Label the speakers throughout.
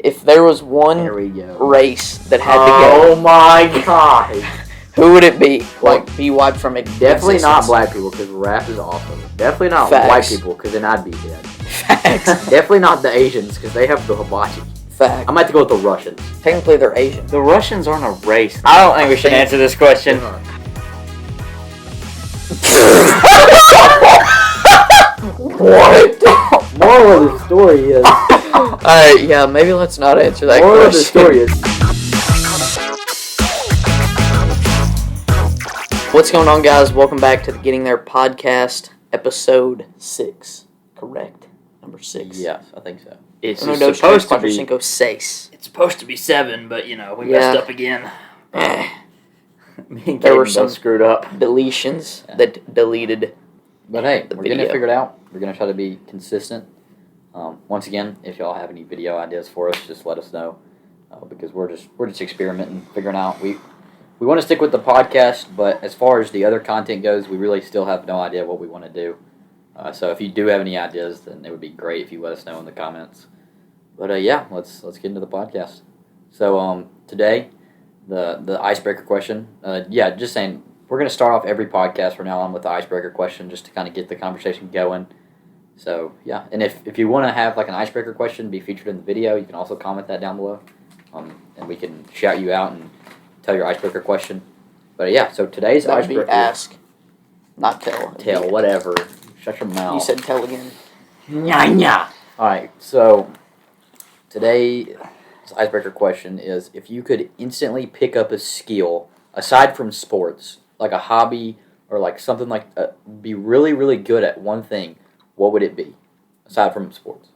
Speaker 1: If there was
Speaker 2: There
Speaker 1: one
Speaker 2: we go.
Speaker 1: race that had to
Speaker 2: Oh
Speaker 1: go,
Speaker 2: my god.
Speaker 1: who would it be?
Speaker 2: Well,
Speaker 1: Like, be wiped from it.
Speaker 2: Definitely not black people, because rap is awesome. Definitely not
Speaker 1: Facts.
Speaker 2: white people, because then I'd be dead.
Speaker 1: Facts.
Speaker 2: Definitely not the Asians, because they have the hibachi.
Speaker 1: Fact.
Speaker 2: I might have to go with the Russians.
Speaker 1: Technically, they're Asian.
Speaker 3: The Russians aren't a race. I don't think we should answer this question.
Speaker 1: What?
Speaker 2: Moral of the story is.
Speaker 1: Alright, yeah, maybe let's not answer that
Speaker 2: Moral of the
Speaker 1: question.
Speaker 2: story is.
Speaker 1: What's going on, guys? Welcome back to the Getting There podcast, episode 6. Correct? Number 6.
Speaker 2: Yes, I think so.
Speaker 3: It's
Speaker 1: Uno, dos,
Speaker 3: supposed
Speaker 1: tres,
Speaker 3: to be.
Speaker 1: cuatro, cinco, seis.
Speaker 3: It's supposed to be 7, but we
Speaker 1: Yeah.
Speaker 3: messed up again. Me and
Speaker 1: There were
Speaker 3: Caden
Speaker 1: some-
Speaker 3: both screwed up.
Speaker 1: Deletions
Speaker 2: Yeah.
Speaker 1: that deleted.
Speaker 2: But hey,
Speaker 1: The
Speaker 2: we're getting it
Speaker 1: video.
Speaker 2: figured out. We're going to try to be consistent. Once again, if y'all have any video ideas for us, just let us know. Because we're just experimenting, figuring out. We want to stick with the podcast, but as far as the other content goes, we really still have no idea what we want to do. So if you do have any ideas, then it would be great if you let us know in the comments. But yeah, let's get into the podcast. So today, the icebreaker question. Just saying, we're gonna start off every podcast from now on with the icebreaker question, just to kind of get the conversation going. So yeah, and if you want to have like an icebreaker question be featured in the video, you can also comment that down below, and we can shout you out and tell your icebreaker question. But yeah, so today's
Speaker 1: That would be
Speaker 2: icebreaker.
Speaker 1: ask, not tell.
Speaker 2: Tell, whatever. Shut your mouth.
Speaker 1: You said tell again.
Speaker 2: Nya. Alright, so today's icebreaker question is, if you could instantly pick up a skill, aside from sports, like a hobby or like something like be really, really good at one thing, what would it be? Aside from sports.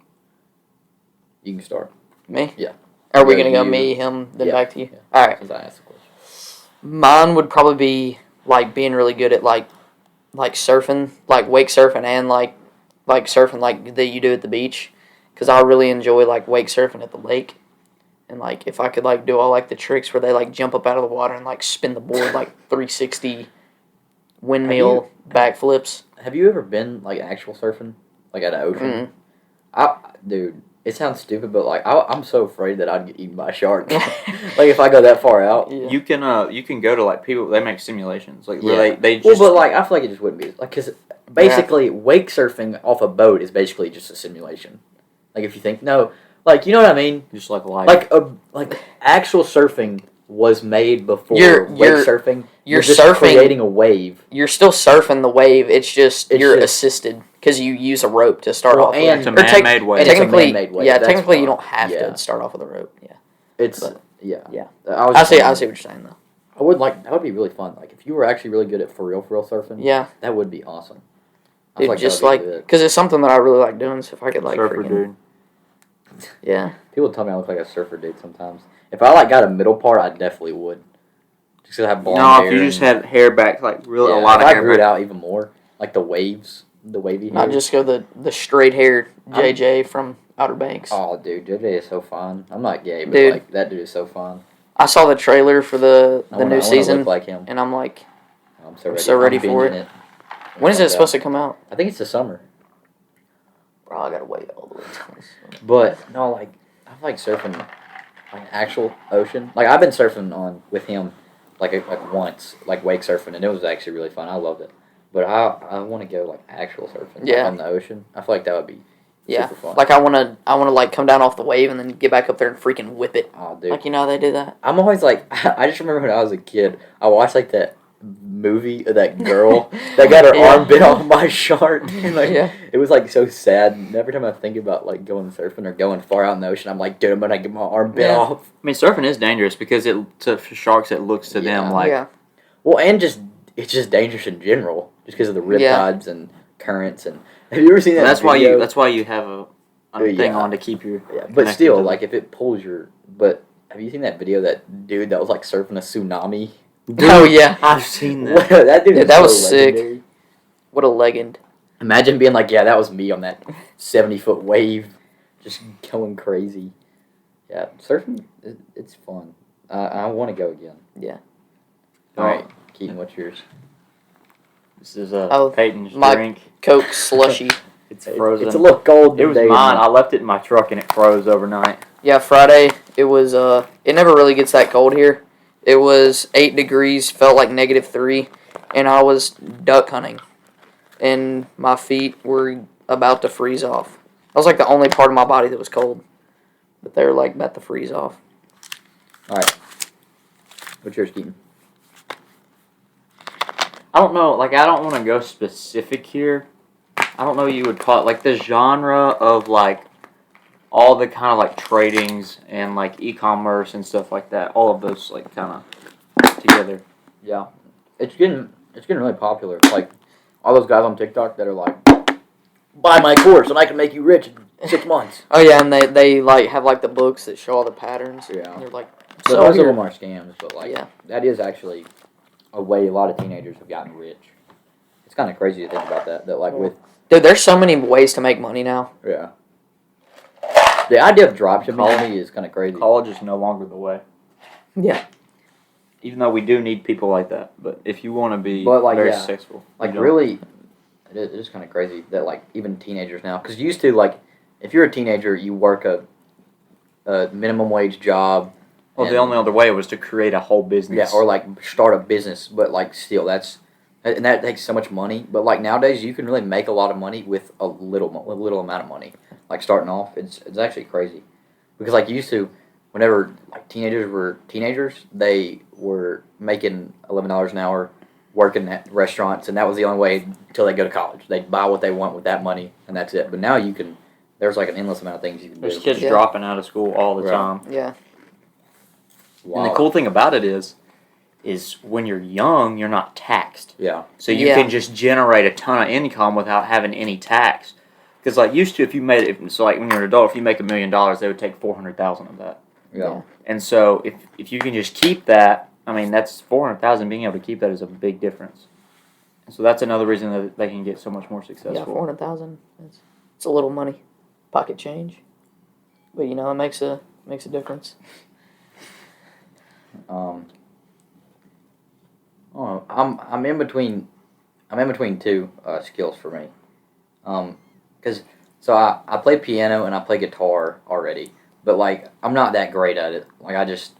Speaker 2: You can start.
Speaker 1: Me?
Speaker 2: Yeah.
Speaker 1: Are we
Speaker 2: Go
Speaker 1: going to go
Speaker 2: you.
Speaker 1: me, him, then
Speaker 2: Yeah.
Speaker 1: back to you?
Speaker 2: Yeah.
Speaker 1: Alright.
Speaker 2: Since I asked the question.
Speaker 1: Mine would probably be like being really good at like surfing, like wake surfing, and like surfing like that you do at the beach, because I really enjoy like wake surfing at the lake, and like if I could like do all like the tricks where they like jump up out of the water and like spin the board like 360 windmill backflips.
Speaker 2: Have you ever been like actual surfing, like at an ocean? Dude, it sounds stupid, but like I'm so afraid that I'd get eaten by a shark. Like if I go that far out.
Speaker 1: Yeah.
Speaker 3: You can go to like people. They make simulations like
Speaker 2: Yeah.
Speaker 3: where they
Speaker 2: Well,
Speaker 3: just.
Speaker 2: but like I feel like it just wouldn't be like, because basically wake surfing off a boat is basically just a simulation. Like if you think like you know what I mean.
Speaker 3: just like life.
Speaker 2: Like actual surfing was made before
Speaker 1: You're-
Speaker 2: wake surfing.
Speaker 1: you're
Speaker 2: just
Speaker 1: surfing-
Speaker 2: creating a wave.
Speaker 1: You're still surfing the wave. It's just
Speaker 2: It's
Speaker 1: you're
Speaker 2: just-
Speaker 1: assisted because you use a rope to start
Speaker 2: Well,
Speaker 1: off.
Speaker 2: and-
Speaker 3: it's a
Speaker 1: Or tec-
Speaker 3: man-made way.
Speaker 2: It's a
Speaker 1: Technically,
Speaker 2: man-made wave.
Speaker 1: yeah.
Speaker 2: That's
Speaker 1: Technically, you
Speaker 2: fine.
Speaker 1: don't have
Speaker 2: Yeah.
Speaker 1: to start off with a rope. Yeah,
Speaker 2: It's
Speaker 1: But-
Speaker 2: yeah.
Speaker 1: yeah.
Speaker 2: I
Speaker 1: see what you're saying though.
Speaker 2: I would like that would be really fun. Like if you were actually really good at for real surfing.
Speaker 1: Yeah,
Speaker 2: That would be awesome. I
Speaker 1: dude,
Speaker 2: feel that
Speaker 1: just
Speaker 2: would be
Speaker 1: like
Speaker 2: good.
Speaker 1: because it's something that I really like doing. So if I could like
Speaker 3: surfer
Speaker 1: freaking,
Speaker 3: dude.
Speaker 1: yeah,
Speaker 2: People tell me I look like a surfer dude sometimes. If I like got a middle part, I definitely would. Just 'cause I have blonde
Speaker 3: No,
Speaker 2: hair.
Speaker 3: if you just
Speaker 2: and-
Speaker 3: had hair back like really
Speaker 2: yeah,
Speaker 3: a lot
Speaker 2: if
Speaker 3: of
Speaker 2: I
Speaker 3: hair
Speaker 2: grew it
Speaker 3: back.
Speaker 2: out even more, like the waves, the wavy hair.
Speaker 1: not just go the straight haired JJ from Outer Banks.
Speaker 2: Oh, dude, JJ is so fun. I'm not gay, but
Speaker 1: Dude.
Speaker 2: like that dude is so fun.
Speaker 1: I saw the trailer for the
Speaker 2: I wanna
Speaker 1: new season,
Speaker 2: look like him.
Speaker 1: and I'm like,
Speaker 2: I'm so
Speaker 1: I'm
Speaker 2: ready.
Speaker 1: so ready for
Speaker 2: binging
Speaker 1: it. when is it supposed to come out?
Speaker 2: I think it's the summer.
Speaker 1: Bro, I gotta wait all the way. till-
Speaker 2: But no, like I like surfing, like actual ocean. Like I've been surfing with him, like once, like wake surfing, and it was actually really fun. I loved it. But I want to go like actual surfing, like,
Speaker 1: Yeah.
Speaker 2: on the ocean. I feel like that would be
Speaker 1: Yeah,
Speaker 2: super fun.
Speaker 1: like I wanna like come down off the wave and then get back up there and freaking whip it.
Speaker 2: Oh, dude,
Speaker 1: Like you know how they do that.
Speaker 2: I'm always like I just remember when I was a kid, I watched like that movie of that girl that got her
Speaker 1: Yeah.
Speaker 2: arm bit off by a shark. And, like,
Speaker 1: Yeah.
Speaker 2: it was like so sad. And every time I think about like going surfing or going far out in the ocean, I'm like, dude, I'm gonna get my arm bit
Speaker 1: Yeah.
Speaker 2: off.
Speaker 3: I mean, surfing is dangerous because for sharks it looks to
Speaker 2: Yeah.
Speaker 3: them like
Speaker 1: yeah.
Speaker 2: Well, and it's just dangerous in general, just because of the
Speaker 1: Yeah.
Speaker 2: riptides and currents. And have you ever seen that?
Speaker 3: that's
Speaker 2: video?
Speaker 3: why you have a thing
Speaker 2: Yeah.
Speaker 3: on to keep your
Speaker 2: Yeah, but
Speaker 3: connected
Speaker 2: still,
Speaker 3: to
Speaker 2: like if it pulls your. But have you seen that video of that dude that was like surfing a tsunami?
Speaker 1: Oh yeah.
Speaker 3: I've seen that.
Speaker 2: That dude.
Speaker 1: Yeah,
Speaker 2: is
Speaker 1: that
Speaker 2: so
Speaker 1: was sick.
Speaker 2: legendary.
Speaker 1: What a legend.
Speaker 2: Imagine being like, yeah, that was me on that 70-foot wave, just going crazy. Yeah, surfing, it's fun. I want to go again.
Speaker 1: Yeah.
Speaker 2: All right, Keaton, what's yours?
Speaker 3: This is Peyton's
Speaker 1: my-
Speaker 3: drink.
Speaker 1: Coke slushy.
Speaker 3: It's frozen.
Speaker 2: It's a little cold
Speaker 3: It was
Speaker 2: today.
Speaker 3: mine. I left it in my truck and it froze overnight.
Speaker 1: Yeah, Friday, it was, it never really gets that cold here. It was 8 degrees, felt like -3, and I was duck hunting. And my feet were about to freeze off. That was like the only part of my body that was cold. But they were like about to freeze off.
Speaker 2: All right. What's yours, Keaton?
Speaker 3: I don't know. Like, I don't want to go specific here. I don't know. You would call it like the genre of like all the kind of like tradings and like e-commerce and stuff like that. All of those like kind of together.
Speaker 2: Yeah, it's getting really popular. Like all those guys on TikTok that are like, buy my course and I can make you rich in 6 months.
Speaker 1: Oh, yeah, and they like have like the books that show all the patterns.
Speaker 2: Yeah.
Speaker 1: And they're like,
Speaker 2: So
Speaker 1: so
Speaker 2: most of
Speaker 1: here.
Speaker 2: them are scams, but like
Speaker 1: Yeah.
Speaker 2: that is actually a way a lot of teenagers have gotten rich. It's kind of crazy to think about that. That like with
Speaker 1: Dude, there's so many ways to make money now.
Speaker 2: yeah, the idea of dropshipping
Speaker 3: College-
Speaker 2: to me is kind of crazy.
Speaker 3: College is no longer the way.
Speaker 1: Yeah.
Speaker 3: Even though we do need people like that, but if you want to be
Speaker 2: But, like,
Speaker 3: very
Speaker 2: yeah.
Speaker 3: successful,
Speaker 2: Like
Speaker 3: you don't.
Speaker 2: really, it is kind of crazy that like even teenagers now, because used to like if you're a teenager, you work a minimum wage job.
Speaker 3: Well, the
Speaker 2: and-
Speaker 3: only other way was to create a whole business.
Speaker 2: Yeah, or like start a business, but like still and that takes so much money. But like nowadays, you can really make a lot of money with a little amount of money. Like starting off, it's actually crazy, because like used to, whenever like teenagers were teenagers, they were making $11 an hour, working at restaurants, and that was the only way until they go to college. They'd buy what they want with that money, and that's it. But now you can. There's like an endless amount of things you can
Speaker 3: There's
Speaker 2: do.
Speaker 3: kids
Speaker 1: Yeah.
Speaker 3: dropping out of school all the
Speaker 2: Right.
Speaker 3: time.
Speaker 1: Yeah.
Speaker 2: Wow.
Speaker 3: And the cool thing about it is when you're young, you're not taxed.
Speaker 2: Yeah.
Speaker 3: So you
Speaker 1: Yeah.
Speaker 3: can just generate a ton of income without having any tax. Because like used to, if you made it, so like when you're an adult, if you make $1 million, they would take 400,000 of that.
Speaker 2: Yeah.
Speaker 3: And so if you can just keep that, I mean that's 400,000. Being able to keep that is a big difference. So that's another reason that they can get so much more
Speaker 1: Yeah,
Speaker 3: successful.
Speaker 1: 400,000. It's a little money. Pocket change. But you know, it makes a difference.
Speaker 2: Oh, I'm in between two skills for me, because so I play piano and I play guitar already, but like I'm not that great at it. Like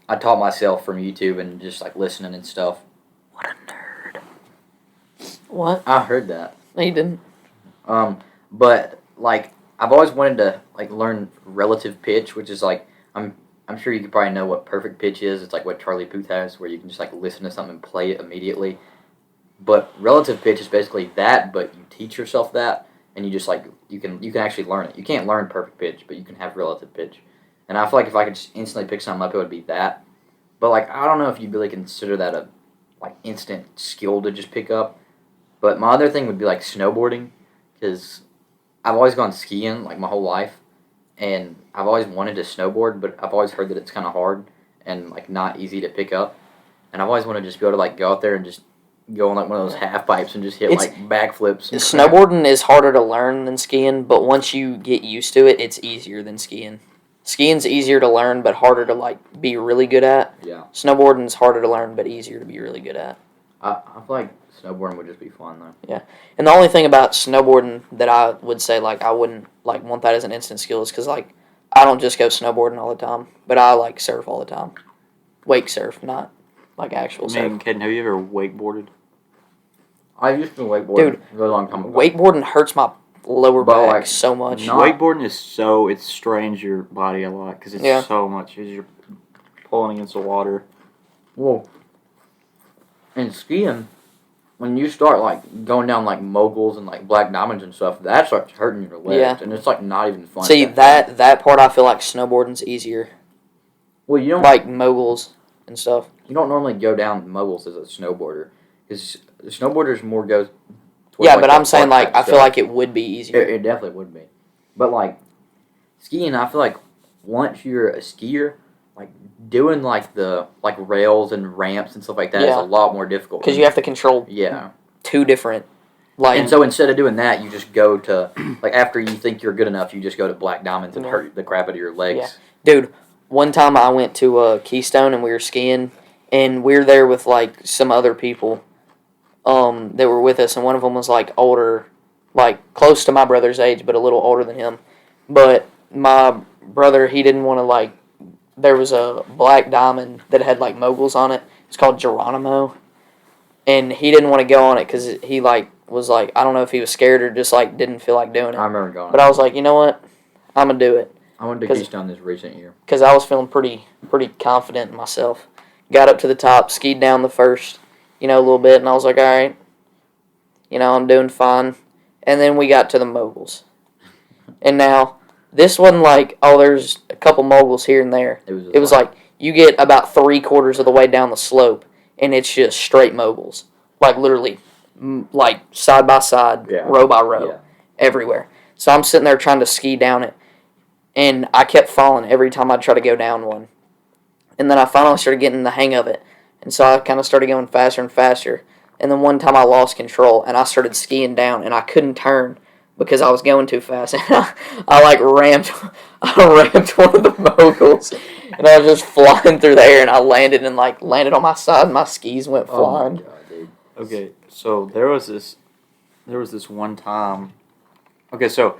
Speaker 2: I taught myself from YouTube and just like listening and stuff.
Speaker 1: What a nerd. What?
Speaker 2: I heard that.
Speaker 1: No, you didn't.
Speaker 2: But like I've always wanted to like learn relative pitch, which is like I'm sure you could probably know what perfect pitch is. It's like what Charlie Puth has, where you can just like listen to something and play it immediately. But relative pitch is basically that, but you teach yourself that, and you just like you can actually learn it. You can't learn perfect pitch, but you can have relative pitch. And I feel like if I could just instantly pick something up, it would be that. But like I don't know if you really consider that a like instant skill to just pick up. But my other thing would be like snowboarding, because I've always gone skiing like my whole life, and I've always wanted to snowboard, but I've always heard that it's kind of hard and like not easy to pick up. And I've always wanted to just be able to like go out there and just go on like one of those half pipes and just hit
Speaker 1: It's-
Speaker 2: like backflips. and crap.
Speaker 1: Snowboarding is harder to learn than skiing, but once you get used to it, it's easier than skiing. Skiing's easier to learn, but harder to like be really good at.
Speaker 2: Yeah,
Speaker 1: Snowboarding's harder to learn, but easier to be really good at.
Speaker 2: I feel like snowboarding would just be fun though.
Speaker 1: And the only thing about snowboarding that I would say like I wouldn't like want that as an instant skill is because like I don't just go snowboarding all the time, but I like surf all the time. Wake surf, not like actual surf.
Speaker 3: Man, Caden, have you ever wakeboarded?
Speaker 2: I used to wakeboard
Speaker 1: Dude,
Speaker 2: a really long time ago.
Speaker 1: Wakeboarding hurts my lower
Speaker 2: But,
Speaker 1: back
Speaker 2: like,
Speaker 1: so much.
Speaker 2: not-
Speaker 3: Wakeboarding is it strains your body a lot because it's
Speaker 1: Yeah.
Speaker 3: so much. Because you're pulling against the water.
Speaker 2: Well, in skiing, when you start like going down like moguls and like black diamonds and stuff, that starts hurting your legs,
Speaker 1: Yeah.
Speaker 2: and it's like not even fun.
Speaker 1: See
Speaker 2: at that point.
Speaker 1: that part I feel like snowboarding's easier,
Speaker 2: Well, you don't
Speaker 1: like moguls and stuff.
Speaker 2: you don't normally go down moguls as a snowboarder, because snowboarders more goes. towards,
Speaker 1: Yeah,
Speaker 2: like,
Speaker 1: but
Speaker 2: the
Speaker 1: I'm saying
Speaker 2: park
Speaker 1: like
Speaker 2: type
Speaker 1: I feel
Speaker 2: stuff.
Speaker 1: like it would be easier.
Speaker 2: It definitely would be, but like skiing, I feel like once you're a skier, like doing like the like rails and ramps and stuff like that is
Speaker 1: Yeah.
Speaker 2: a lot more difficult
Speaker 1: Because you have to control
Speaker 2: yeah.
Speaker 1: two different like
Speaker 2: And so instead of doing that, you just go to like after you think you're good enough, you just go to black diamonds and
Speaker 1: Yeah.
Speaker 2: hurt the crap out of your legs.
Speaker 1: Yeah. Dude, one time I went to Keystone and we were skiing, and we were there with like some other people that were with us, and one of them was like older, like close to my brother's age, but a little older than him. But my brother, he didn't want to like. There was a black diamond that had like moguls on it. It's called Geronimo, and he didn't want to go on it because he like was like, I don't know if he was scared or just like didn't feel like doing it.
Speaker 2: I remember going.
Speaker 1: But I was like, you know what, I'm gonna do it.
Speaker 2: I went to Keystone this recent year.
Speaker 1: Because I was feeling pretty confident in myself. Got up to the top, skied down the first, a little bit, and I was like, all right, I'm doing fine. And then we got to the moguls. And now, this wasn't like, oh, there's a couple moguls here and there. It was like, you get about 3/4 of the way down the slope, and it's just straight moguls. Like, literally, like, side by side, row by row, everywhere. So I'm sitting there trying to ski down it, and I kept falling every time I'd try to go down one. And then I finally started getting the hang of it, and so I kind of started going faster and faster. And then one time I lost control, and I started skiing down, and I couldn't turn because I was going too fast. And I like ramped one of the moguls, and I was just flying through the air, and I landed on my side, and my skis went flying.
Speaker 2: Oh my God, dude.
Speaker 3: Okay, so there was this one time. Okay, so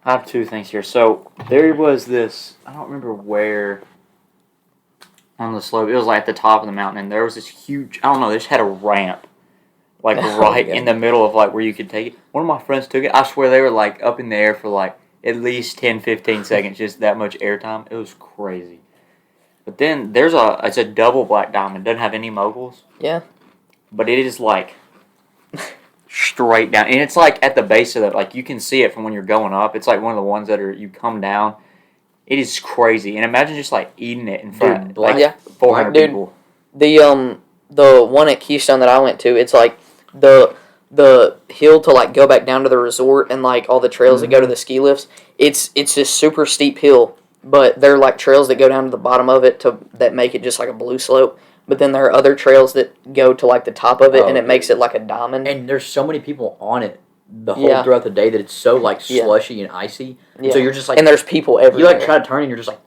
Speaker 3: I have two things here. So there was this, I don't remember where on the slope. It was like at the top of the mountain, and there was this huge, I don't know, they just had a ramp like right in the middle of like where you could take it. One of my friends took it. I swear they were like up in the air for like at least 10-15 seconds, just that much air time. It was crazy. But then it's a double black diamond. It doesn't have any moguls.
Speaker 1: Yeah.
Speaker 3: But it is like straight down, and it's like at the base of it, like you can see it from when you're going up. It's like one of the ones that you come down. It is crazy, and imagine just like eating it in front,
Speaker 2: Dude,
Speaker 3: 400 people.
Speaker 1: The one at Keystone that I went to, it's like the hill to like go back down to the resort and like all the trails that go to the ski lifts. It's this super steep hill, but they're like trails that go down to the bottom of it that make it just like a blue slope. But then there are other trails that go to like the top of it, and it makes it like a diamond.
Speaker 2: And there's so many people on it the whole throughout the day that it's so like slushy and icy.
Speaker 1: Yeah.
Speaker 2: So you're just like,
Speaker 1: and there's people everywhere.
Speaker 2: You like try to turn and you're just like,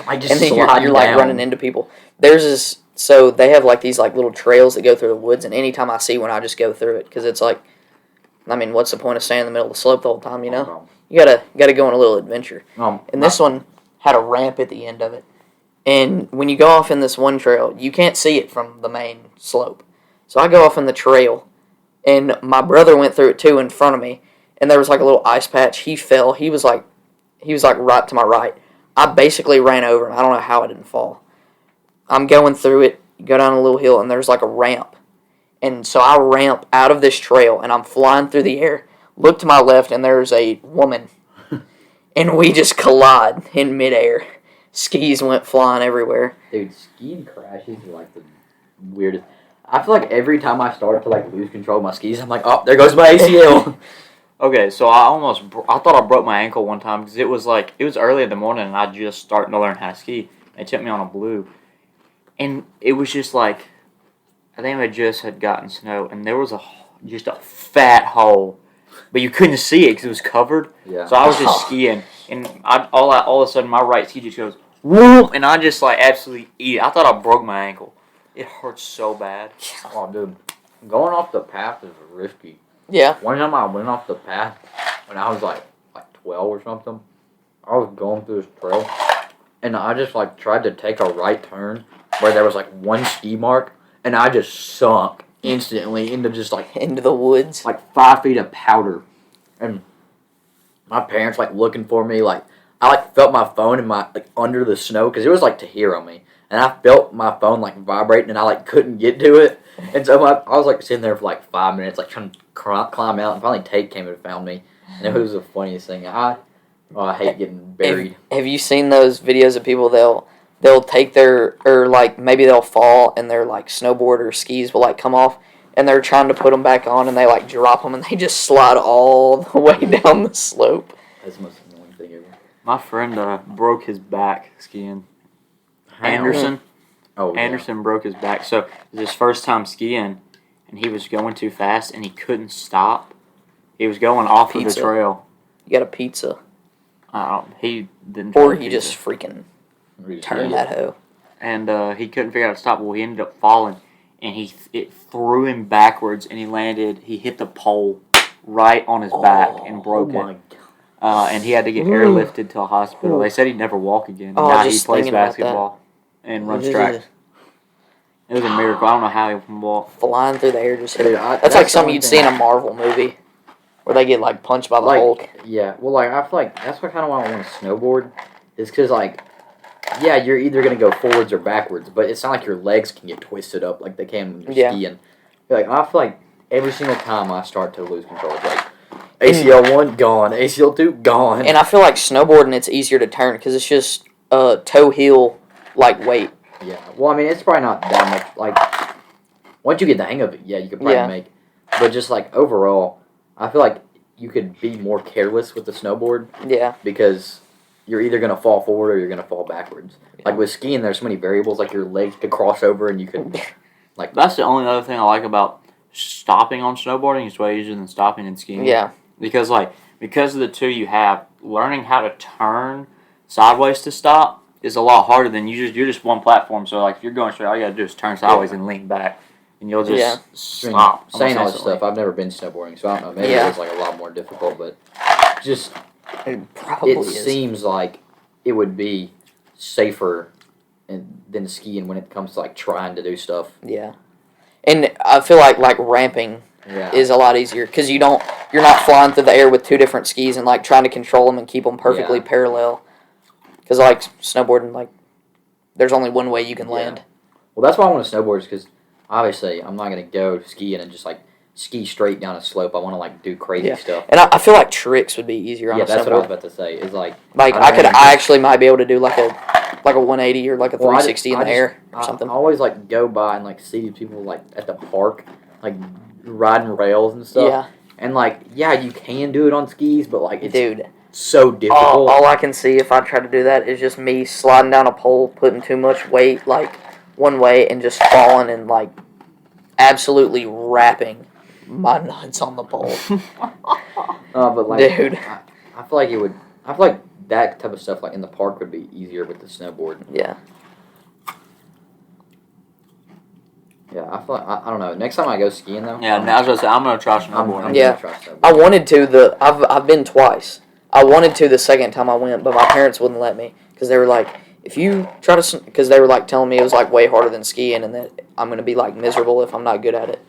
Speaker 2: I just
Speaker 1: and then
Speaker 2: slide
Speaker 1: you're like running into people. There's this, so they have like these like little trails that go through the woods, and anytime I see one, I just go through it because it's like, I mean, what's the point of staying in the middle of the slope the whole time? You know, you gotta go on a little adventure. And this one had a ramp at the end of it. And when you go off in this one trail, you can't see it from the main slope. So I go off in the trail, and my brother went through it too in front of me, and there was like a little ice patch. He fell. He was like right to my right. I basically ran over him. I don't know how I didn't fall. I'm going through it, go down a little hill, and there's like a ramp. And so I ramp out of this trail, and I'm flying through the air. Look to my left, and there's a woman. And we just collide in midair. Skis went flying everywhere.
Speaker 2: Dude, skiing crashes are like the weirdest. I feel like every time I start to like lose control of my skis, I'm like, oh, there goes my ACL.
Speaker 3: Okay, so I thought I broke my ankle one time because it was early in the morning and I just starting to learn how to ski. They took me on a blue, and it was just like, I think I just had gotten snow, and there was just a fat hole, but you couldn't see it because it was covered.
Speaker 2: Yeah.
Speaker 3: So I was just skiing, and all of a sudden my right ski just goes whoop, and I just like absolutely eat it. I thought I broke my ankle. It hurts so bad.
Speaker 2: Oh, dude, going off the path is risky.
Speaker 1: Yeah.
Speaker 2: One time I went off the path when I was like 12 or something. I was going through this trail, and I just like tried to take a right turn where there was like one ski mark, and I just sunk instantly into just like
Speaker 1: into the woods,
Speaker 2: like 5 feet of powder. And my parents like looking for me, like I like felt my phone in my like under the snow because it was like to hear on me, and I felt my phone like vibrating, and I like couldn't get to it, and so I was like sitting there for like 5 minutes like trying to climb out, and finally Tate came and found me, and it was the funniest thing. I hate getting buried.
Speaker 1: Have you seen those videos of people they'll take maybe they'll fall and their like snowboard or skis will like come off, and they're trying to put them back on, and they like drop them, and they just slide all the way down the slope.
Speaker 2: That's the most annoying thing ever.
Speaker 3: My friend broke his back skiing. Anderson.
Speaker 2: Oh, yeah.
Speaker 3: Anderson broke his back. So it was his first time skiing, and he was going too fast, and he couldn't stop. He was going off of the trail.
Speaker 1: You got a pizza.
Speaker 3: He didn't.
Speaker 1: Or he just freaking turned that hoe.
Speaker 3: And he couldn't figure out how to stop. Well, he ended up falling, and it threw him backwards, and he hit the pole right on his back and broke it.
Speaker 2: My God.
Speaker 3: and he had to get
Speaker 1: Ooh.
Speaker 3: airlifted to a hospital.
Speaker 1: Ooh.
Speaker 3: They said he'd never walk again.
Speaker 1: Oh,
Speaker 3: Now he
Speaker 1: just
Speaker 3: plays
Speaker 1: thinking about that.
Speaker 3: basketball and runs track. It was a miracle. I don't know how he can walk.
Speaker 1: Flying through the air, just hit
Speaker 2: Dude,
Speaker 1: it.
Speaker 2: I-
Speaker 1: That's like
Speaker 2: the
Speaker 1: something
Speaker 2: only
Speaker 1: you'd
Speaker 2: thing-
Speaker 1: see in a Marvel movie, where they get like punched by the
Speaker 2: Like,
Speaker 1: Hulk.
Speaker 2: yeah. Well, like I feel like that's what kind of why I want to snowboard, is because like, yeah, you're either gonna go forwards or backwards, but it's not like your legs can get twisted up like they can when you're
Speaker 1: Yeah.
Speaker 2: skiing. Like I feel like every single time I start to lose control, it's like ACL 1 gone, ACL 2 gone.
Speaker 1: And I feel like snowboarding, it's easier to turn because it's just toe heel like weight.
Speaker 2: Yeah. Well, I mean, it's probably not that much. Like, once you get the hang of it, yeah, you could probably
Speaker 1: Yeah.
Speaker 2: make. But just like overall, I feel like you could be more careless with the snowboard
Speaker 1: Yeah,
Speaker 2: because you're either gonna fall forward or you're gonna fall backwards. Like with skiing, there's so many variables. Like your legs could cross over and you could.
Speaker 3: That's the only other thing I like about stopping on snowboarding. Is way easier than stopping and skiing.
Speaker 1: yeah,
Speaker 3: Because of the two you have, learning how to turn sideways to stop is a lot harder than you're just one platform. So like if you're going straight, all you gotta do is turn sideways and lean back, and you'll just
Speaker 1: Yeah.
Speaker 2: I mean,
Speaker 3: stop.
Speaker 2: saying all
Speaker 3: almost
Speaker 2: this
Speaker 3: instantly.
Speaker 2: stuff, I've never been snowboarding, so I don't know. Maybe
Speaker 1: Yeah.
Speaker 2: it was like a lot more difficult, but just
Speaker 1: it probably
Speaker 2: it
Speaker 1: is.
Speaker 2: seems like it would be safer than skiing when it comes to like trying to do stuff.
Speaker 1: Yeah, and I feel like ramping
Speaker 2: Yeah.
Speaker 1: is a lot easier because you're not flying through the air with two different skis and like trying to control them and keep them perfectly
Speaker 2: Yeah.
Speaker 1: parallel. Because like snowboarding, like there's only one way you can
Speaker 2: Yeah.
Speaker 1: land.
Speaker 2: Well, that's why I want to snowboard, is because obviously I'm not gonna go skiing and just like ski straight down a slope. I want to like do crazy
Speaker 1: Yeah.
Speaker 2: stuff.
Speaker 1: And I feel like tricks would be easier on
Speaker 2: Yeah,
Speaker 1: a
Speaker 2: that's what I was
Speaker 1: snowboard.
Speaker 2: about to say. Is like
Speaker 1: Like
Speaker 2: I don't wanna
Speaker 1: I actually might be able to do like a 180 or like a
Speaker 2: Well,
Speaker 1: 360 in the air or
Speaker 2: I
Speaker 1: something.
Speaker 2: always like go by and like see people like at the park, like riding rails and stuff.
Speaker 1: Yeah,
Speaker 2: And like, yeah, you can do it on skis, but like it's
Speaker 1: dude.
Speaker 2: so difficult.
Speaker 1: All I can see if I try to do that is just me sliding down a pole, putting too much weight like one way, and just falling and like absolutely wrapping my nuts on the pole.
Speaker 2: But like,
Speaker 1: Dude.
Speaker 2: I feel like it would. I feel like that type of stuff, like in the park, would be easier with the snowboard.
Speaker 1: Yeah.
Speaker 2: Yeah, I feel like I don't know. Next time I go skiing though,
Speaker 3: Yeah, now I was gonna say I'm gonna try
Speaker 2: I'm
Speaker 3: snowboarding.
Speaker 1: Yeah.
Speaker 2: gonna try snowboarding.
Speaker 1: I wanted to. I've been twice. I wanted to the second time I went, but my parents wouldn't let me because they were like, if you try to, because they were like telling me it was like way harder than skiing and that I'm gonna be like miserable if I'm not good at it.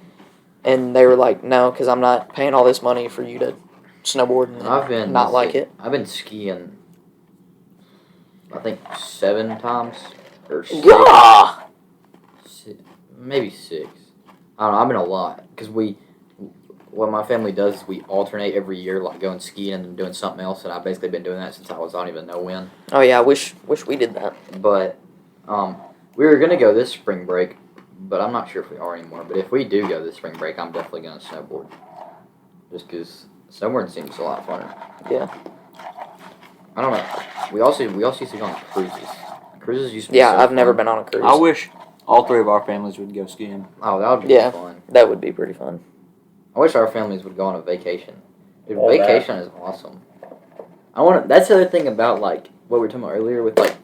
Speaker 1: And they were like, no, because I'm not paying all this money for you to snowboard and
Speaker 2: I've been
Speaker 1: not like it.
Speaker 2: I've been skiing. I think 7 times or 6.
Speaker 1: Yeah.
Speaker 2: Maybe 6. I don't know. I've been a lot because what my family does is we alternate every year, like going skiing and then doing something else, and I've basically been doing that since I don't even know when.
Speaker 1: Oh yeah, I wish we did that.
Speaker 2: But we were gonna go this spring break, but I'm not sure if we are anymore. But if we do go this spring break, I'm definitely gonna snowboard, just because snowboarding seems a lot funner.
Speaker 1: Yeah.
Speaker 2: I don't know. We also used to go on cruises. Cruises used to be
Speaker 1: Yeah,
Speaker 2: so
Speaker 1: I've never
Speaker 2: fun.
Speaker 1: been on a cruise.
Speaker 3: I wish all 3 of our families would go skiing.
Speaker 2: Oh, that would be
Speaker 1: Yeah.
Speaker 2: fun.
Speaker 1: That would be pretty fun.
Speaker 2: I wish our families would go on a vacation. Dude,
Speaker 4: All that.
Speaker 2: vacation is awesome. That's the other thing about like what we were talking about earlier with like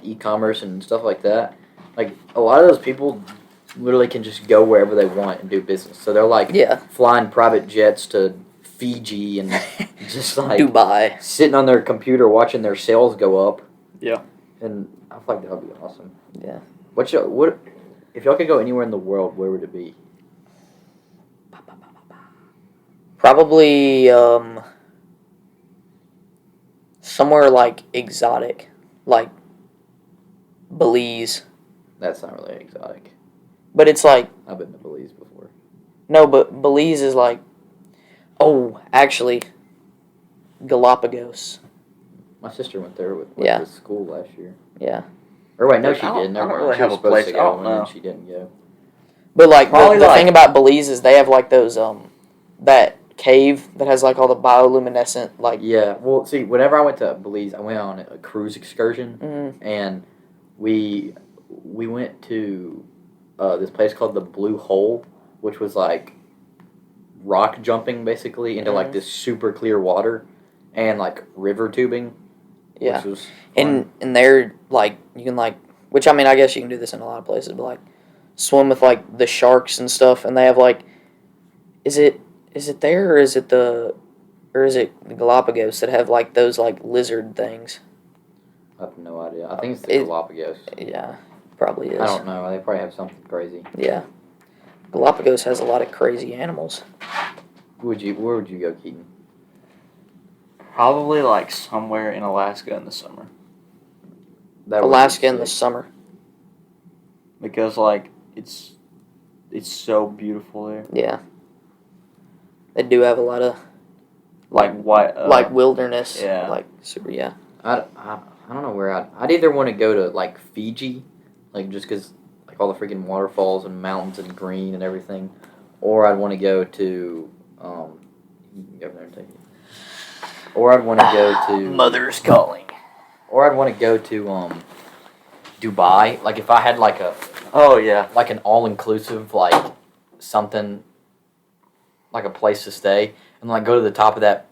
Speaker 2: e-commerce and stuff like that. Like a lot of those people literally can just go wherever they want and do business. So they're like
Speaker 1: Yeah.
Speaker 2: flying private jets to Fiji and just like
Speaker 1: Dubai.
Speaker 2: sitting on their computer watching their sales go up.
Speaker 3: Yeah.
Speaker 2: And I feel like that would be awesome.
Speaker 1: Yeah.
Speaker 2: What if y'all could go anywhere in the world, where would it be?
Speaker 1: Probably somewhere like exotic, like Belize.
Speaker 2: That's not really exotic.
Speaker 1: But it's like
Speaker 2: I've been to Belize before.
Speaker 1: no, but Belize is like actually Galapagos.
Speaker 2: My sister went there with
Speaker 1: Yeah.
Speaker 2: with school last year.
Speaker 1: Yeah.
Speaker 2: Or wait, no,
Speaker 3: I
Speaker 2: she
Speaker 3: don't-
Speaker 2: didn't. Never
Speaker 3: I don't
Speaker 2: mind.
Speaker 3: really
Speaker 2: She
Speaker 3: have
Speaker 2: was
Speaker 3: a
Speaker 2: supposed
Speaker 3: place-
Speaker 2: to
Speaker 3: I
Speaker 2: go,
Speaker 3: don't
Speaker 2: and then
Speaker 3: know.
Speaker 2: she didn't go.
Speaker 1: But like
Speaker 3: Probably
Speaker 1: the
Speaker 3: like-
Speaker 1: thing about Belize is they have like those that cave that has like all the bioluminescent like
Speaker 2: Yeah, well, see, whenever I went to Belize, I went on a cruise excursion,
Speaker 1: mm,
Speaker 2: and we went to this place called the Blue Hole, which was like rock jumping basically into like
Speaker 1: Mhm.
Speaker 2: this super clear water, and like river tubing.
Speaker 1: yeah.
Speaker 2: Which was fun.
Speaker 1: And they're like you can like which I mean I guess you can do this in a lot of places, but like swim with like the sharks and stuff, and they have like is it there or is it or is it the Galapagos that have like those like lizard things?
Speaker 2: I have no idea. I think it's the
Speaker 1: It-
Speaker 2: Galapagos.
Speaker 1: Yeah, probably is.
Speaker 2: I don't know. They probably have something crazy.
Speaker 1: Yeah, Galapagos has a lot of crazy animals.
Speaker 2: Where would you go, Keaton?
Speaker 3: Probably like somewhere in Alaska in the summer.
Speaker 2: That would be
Speaker 1: Alaska in the
Speaker 2: sick.
Speaker 1: summer.
Speaker 3: Because like it's so beautiful there.
Speaker 1: Yeah, they do have a lot of
Speaker 3: Like what?
Speaker 1: like wilderness.
Speaker 3: yeah.
Speaker 1: Like super. Yeah.
Speaker 2: I don't know where I'd either want to go to like Fiji, like just because like all the freaking waterfalls and mountains and green and everything, or I'd want to go to you can go there and take it. Or I'd want to go to
Speaker 1: Mother's calling.
Speaker 2: or I'd want to go to Dubai. Like if I had like
Speaker 3: Oh yeah.
Speaker 2: like an all inclusive like something like a place to stay and like go to the top of that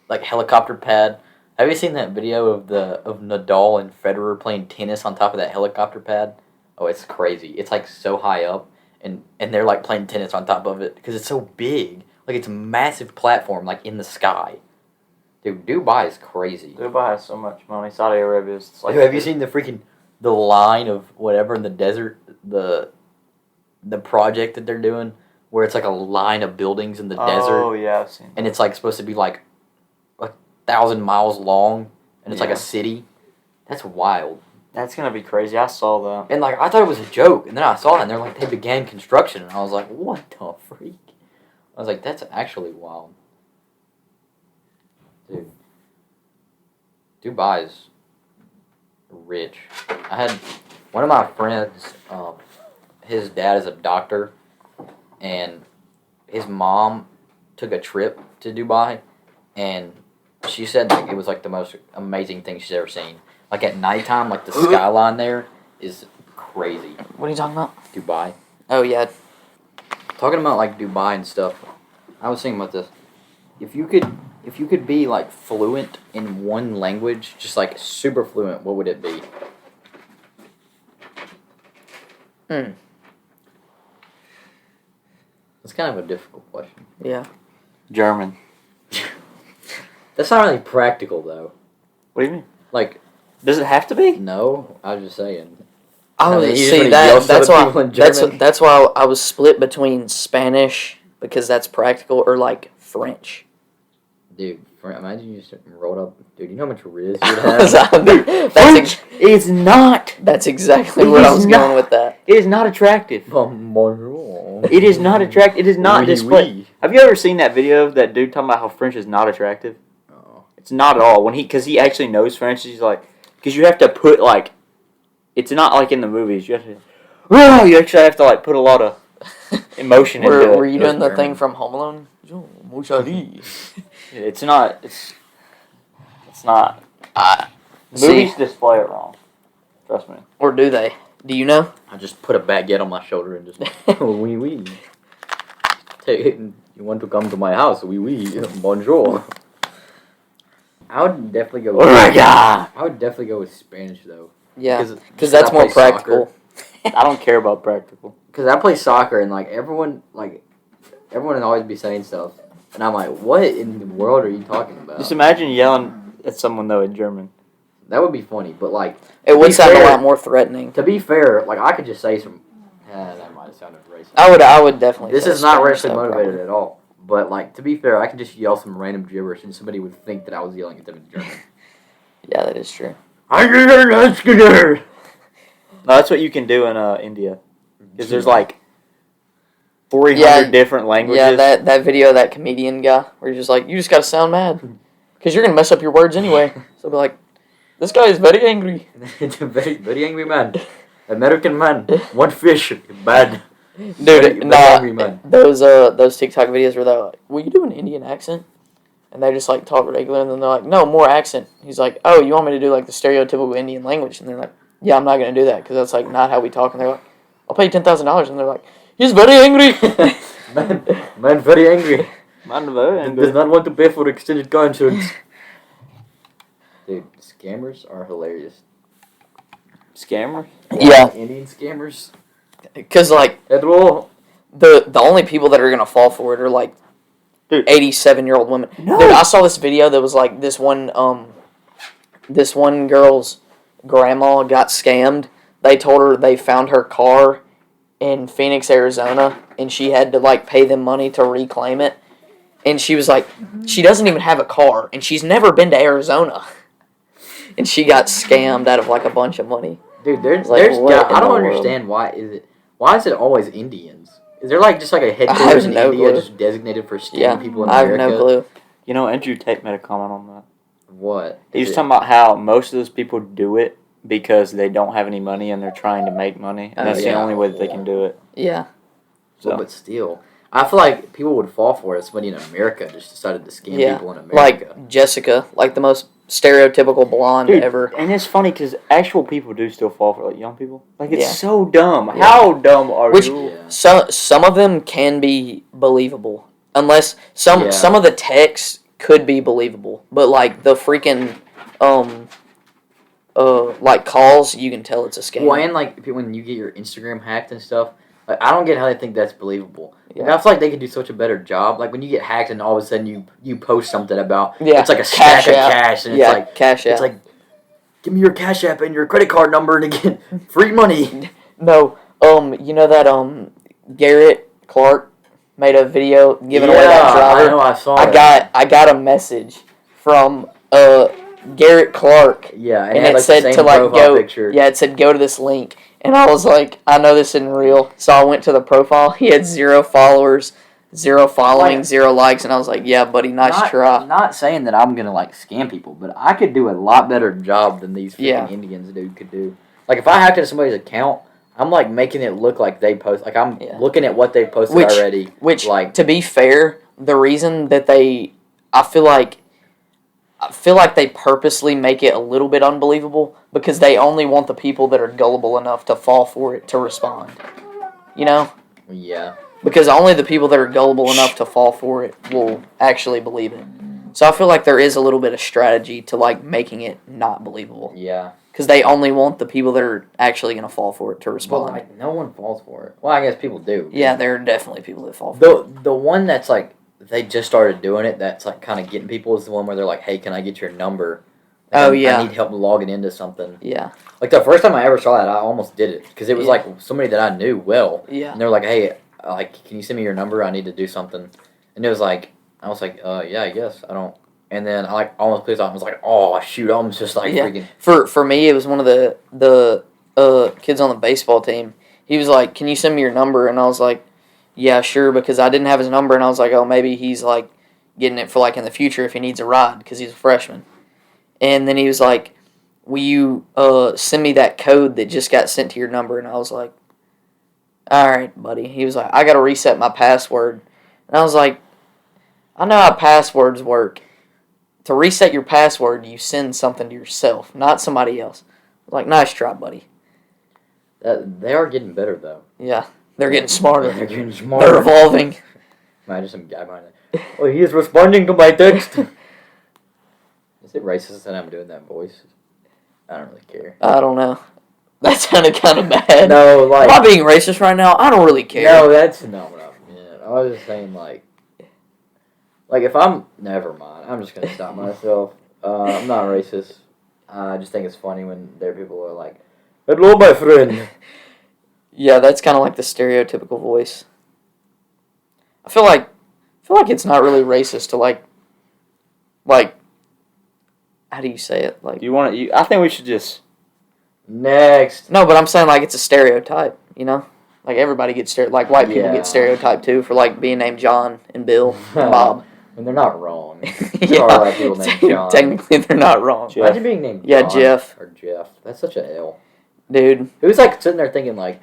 Speaker 2: like helicopter pad. Have you seen that video of Nadal and Federer playing tennis on top of that helicopter pad? Oh, it's crazy. It's like so high up and they're like playing tennis on top of it because it's so big. Like it's a massive platform like in the sky. Dude, Dubai is crazy.
Speaker 3: Dubai has so much money. Saudi Arabia is like.
Speaker 2: Dude, have you seen the line of whatever in the desert, the project that they're doing where it's like a line of buildings in the desert?
Speaker 3: Oh yeah, I've seen.
Speaker 2: And it's like supposed to be like 1,000 miles long, and it's like
Speaker 3: Yeah.
Speaker 2: a city. That's wild.
Speaker 3: That's gonna be crazy. I saw that.
Speaker 2: And like I thought it was a joke, and then I saw it, and they're like they began construction, and I was like, what the freak? I was like, that's actually wild, dude. Dubai's rich. I had one of my friends. His dad is a doctor, and his mom took a trip to Dubai, and she said like it was like the most amazing thing she's ever seen. Like at nighttime, like the skyline there is crazy.
Speaker 1: What are you talking about?
Speaker 2: Dubai.
Speaker 1: Oh yeah.
Speaker 2: Talking about like Dubai and stuff. I was thinking about this. If you could be like fluent in one language, just like super fluent, what would it be? That's kind of a difficult question.
Speaker 1: Yeah.
Speaker 3: German.
Speaker 2: That's not really practical though.
Speaker 3: What do you mean?
Speaker 2: Like,
Speaker 3: Does it have to be?
Speaker 2: no, I was just saying.
Speaker 1: I
Speaker 2: I
Speaker 1: was
Speaker 2: mean, you just
Speaker 1: see
Speaker 2: wanna yell
Speaker 1: that.
Speaker 2: at
Speaker 1: That's
Speaker 2: other
Speaker 1: why.
Speaker 2: people in German?
Speaker 1: That's why I was split between Spanish because that's practical or like French.
Speaker 2: Dude, imagine you just rolled up. Dude, you know how much Riz you'd have?
Speaker 1: That's
Speaker 3: French is not.
Speaker 1: that's exactly
Speaker 3: It
Speaker 1: where I
Speaker 3: is
Speaker 1: was
Speaker 3: not-
Speaker 1: going with that.
Speaker 3: It is not attractive.
Speaker 2: Bonjour.
Speaker 3: It is not attractive. It is not
Speaker 2: Oui,
Speaker 3: display.
Speaker 2: oui.
Speaker 3: Have you ever seen that video of that dude talking about how French is not attractive?
Speaker 2: Oh.
Speaker 3: It's not at all. Because he actually knows French. He's like, because you have to put like, it's not like in the movies. You have to, you actually have to like put a lot of emotion into
Speaker 1: Were
Speaker 3: it.
Speaker 1: you
Speaker 2: Those
Speaker 1: doing the
Speaker 2: German.
Speaker 1: thing from Home Alone?
Speaker 3: It's not. It's not.
Speaker 1: See,
Speaker 3: Movies display it wrong. Trust me.
Speaker 1: or do they? Do you know?
Speaker 2: I just put a baguette on my shoulder and just oui oui. You want to come to my house? Oui oui. Bonjour. I would definitely go.
Speaker 3: Oh my god!
Speaker 2: I would definitely go with Spanish though.
Speaker 1: Yeah,
Speaker 2: Just
Speaker 1: because that's
Speaker 2: I
Speaker 1: more
Speaker 2: play soccer.
Speaker 1: practical.
Speaker 3: I don't care about practical.
Speaker 2: Because I play soccer and like everyone would always be saying stuff, and I'm like, what in the world are you talking about?
Speaker 3: Just imagine yelling at someone though in German.
Speaker 2: That would be funny, but like
Speaker 1: It would
Speaker 2: be
Speaker 1: sound a
Speaker 2: fair-
Speaker 1: lot more threatening.
Speaker 2: to be fair, like I could just say some. That might have sounded racist.
Speaker 1: I would definitely.
Speaker 2: This
Speaker 1: say
Speaker 2: is not
Speaker 1: Spanish,
Speaker 2: racially
Speaker 1: though,
Speaker 2: motivated
Speaker 1: probably.
Speaker 2: at all. But like to be fair, I could just yell some random gibberish and somebody would think that I was yelling at them in German.
Speaker 1: Yeah, that is true.
Speaker 3: No, that's what you can do in India. Because there's like 300
Speaker 1: Yeah,
Speaker 3: different languages.
Speaker 1: Yeah, that video of that comedian guy where he's just like, you just gotta sound mad. Because you're gonna mess up your words anyway. So be like, this guy is very angry.
Speaker 2: It's a very, very angry man. American man. One fish. Bad.
Speaker 1: Dude,
Speaker 2: Very
Speaker 1: nah,
Speaker 2: angry man.
Speaker 1: those TikTok videos where they're like, will you do an Indian accent? And they just like talk regular and then they're like, no, more accent. He's like, oh, you want me to do like the stereotypical Indian language? And they're like, yeah, I'm not gonna do that because that's like not how we talk. And they're like, I'll pay you $10,000. And they're like, he's very angry.
Speaker 2: man very angry.
Speaker 3: Man, very
Speaker 2: Does not want to pay for extended car insurance. Dude, scammers are hilarious.
Speaker 3: Scammer?
Speaker 1: Yeah.
Speaker 2: Indian scammers.
Speaker 1: Because like
Speaker 2: Hello.
Speaker 1: the only people that are gonna fall for it are like
Speaker 3: Dude.
Speaker 1: 87-year-old women.
Speaker 3: No.
Speaker 1: Dude, I saw this video that was like this one girl's grandma got scammed. They told her they found her car in Phoenix, Arizona, and she had to like pay them money to reclaim it. And she was like, she doesn't even have a car, and she's never been to Arizona. And she got scammed out of like a bunch of money.
Speaker 2: Dude, there's
Speaker 1: Like, what
Speaker 2: yeah,
Speaker 1: in
Speaker 2: I don't
Speaker 1: the world?
Speaker 2: understand why is it always Indians? Is there like just like a
Speaker 1: I
Speaker 2: headquarters
Speaker 1: have
Speaker 2: in
Speaker 1: no
Speaker 2: India
Speaker 1: clue.
Speaker 2: just designated for scamming
Speaker 1: Yeah,
Speaker 2: people in
Speaker 1: I have
Speaker 2: America?
Speaker 1: no clue.
Speaker 3: You know, Andrew Tate made a comment on that.
Speaker 2: What?
Speaker 3: He
Speaker 2: Is
Speaker 3: was
Speaker 2: it-
Speaker 3: talking about how most of those people do it because they don't have any money and they're trying to make money, and
Speaker 1: Oh,
Speaker 3: that's
Speaker 2: yeah.
Speaker 3: the only way that they can do it.
Speaker 1: Yeah.
Speaker 3: So
Speaker 2: But still, I feel like people would fall for it if somebody in America just decided to scam
Speaker 1: Yeah.
Speaker 2: people in America.
Speaker 1: Like Jessica, like the most stereotypical blonde
Speaker 3: Dude,
Speaker 1: ever.
Speaker 3: and it's funny because actual people do still fall for it, like young people. Like it's
Speaker 1: Yeah.
Speaker 3: so dumb.
Speaker 1: Yeah.
Speaker 3: How dumb are
Speaker 1: Which-
Speaker 3: you?
Speaker 2: Yeah.
Speaker 1: Some of them can be believable, unless
Speaker 2: Yeah.
Speaker 1: some of the texts could be believable, but like the freaking like calls, you can tell it's a scam.
Speaker 2: Well, and like when you get your Instagram hacked and stuff, like I don't get how they think that's believable. Like,
Speaker 1: Yeah.
Speaker 2: I feel like they could do such a better job. Like when you get hacked and all of a sudden you post something about
Speaker 1: Yeah,
Speaker 2: it's like a
Speaker 1: Cash
Speaker 2: stack of
Speaker 1: App.
Speaker 2: cash and
Speaker 1: Yeah,
Speaker 2: it's like
Speaker 1: Cash App.
Speaker 2: it's like give me your Cash App and your credit card number to get free money.
Speaker 1: No, you know that Garrett Clark made a video giving away that driver.
Speaker 2: I know, I saw it.
Speaker 1: I got a message from Garrett Clark,
Speaker 2: Yeah,
Speaker 1: and
Speaker 2: had,
Speaker 1: it
Speaker 2: like, the
Speaker 1: said
Speaker 2: same
Speaker 1: to like
Speaker 2: profile
Speaker 1: go.
Speaker 2: picture.
Speaker 1: Yeah, it said go to this link, and I was like, I know this isn't real, so I went to the profile. He had 0 followers, 0 following,
Speaker 2: Like-
Speaker 1: 0 likes, and I was like, yeah, buddy, nice
Speaker 2: not,
Speaker 1: try.
Speaker 2: Not saying that I'm gonna like scam people, but I could do a lot better job than these freaking
Speaker 1: Yeah.
Speaker 2: Indians could do. Like if I hacked into somebody's account, I'm like making it look like they post. Like I'm
Speaker 1: Yeah.
Speaker 2: looking at what they posted
Speaker 1: Which-
Speaker 2: already.
Speaker 1: Which,
Speaker 2: like
Speaker 1: to be fair, the reason that I feel like they purposely make it a little bit unbelievable because they only want the people that are gullible enough to fall for it to respond. You know?
Speaker 2: yeah,
Speaker 1: Because only the people that are gullible enough to fall for it will actually believe it. So I feel like there is a little bit of strategy to like making it not believable.
Speaker 2: yeah.
Speaker 1: Because they only want the people that are actually going to fall for it to
Speaker 2: Well,
Speaker 1: respond.
Speaker 2: like no one falls for it. Well, I guess people do.
Speaker 1: Yeah, there are definitely people that fall for it.
Speaker 2: The one that's like they just started doing it. That's like kind of getting people is the one where they're like, "Hey, can I get your number? Like,
Speaker 1: Oh,
Speaker 2: I
Speaker 1: yeah.
Speaker 2: need help logging into something."
Speaker 1: Yeah.
Speaker 2: Like the first time I ever saw that, I almost did it because it was
Speaker 1: Yeah.
Speaker 2: like somebody that I knew well.
Speaker 1: Yeah.
Speaker 2: And they're like, "Hey, like, can you send me your number? I need to do something." And it was like, I was like, yeah, I guess I don't." And then I like almost clicked off. I was like, "Oh shoot!" I almost just like
Speaker 1: Yeah.
Speaker 2: freaking.
Speaker 1: For me, it was one of the kids on the baseball team. He was like, "Can you send me your number?" And I was like, "Yeah, sure," because I didn't have his number, and I was like, "Oh, maybe he's like getting it for like in the future if he needs a ride because he's a freshman." And then he was like, "Will you send me that code that just got sent to your number?" And I was like, "All right, buddy." He was like, "I got to reset my password," and I was like, "I know how passwords work. To reset your password, you send something to yourself, not somebody else." I was like, "Nice try, buddy."
Speaker 2: They are getting better thow.
Speaker 1: Yeah, they're getting smarter.
Speaker 2: They're getting
Speaker 1: They're
Speaker 2: smarter.
Speaker 1: evolving.
Speaker 2: Imagine some guy behind it. Oh, he is responding to my text. Is it racist that I'm doing that voice? I don't really care.
Speaker 1: I don't know. That sounded kind of bad.
Speaker 2: No,
Speaker 1: Am
Speaker 2: like
Speaker 1: I being racist right now? I don't really care.
Speaker 2: no, that's not what I meant. I was just saying like if I'm never mind. I'm just gonna stop myself. I'm not racist. I just think it's funny when there are people who are like, "Hello, my friend."
Speaker 1: Yeah, that's kind of like the stereotypical voice. I feel like it's not really racist to like how do you say it? Like
Speaker 3: You want to? I think we should just.
Speaker 2: Next.
Speaker 1: no, but I'm saying like it's a stereotype. You know, like everybody gets like white people
Speaker 2: Yeah.
Speaker 1: get stereotyped too for like being named John and Bill and Bob.
Speaker 2: And they're not wrong. There
Speaker 1: Yeah,
Speaker 2: are white people named John.
Speaker 1: technically they're not wrong,
Speaker 3: Jeff.
Speaker 2: Imagine being named
Speaker 1: Yeah,
Speaker 2: John
Speaker 1: Jeff.
Speaker 2: or Jeff. That's such a L.
Speaker 1: dude.
Speaker 2: Who's like sitting there thinking like,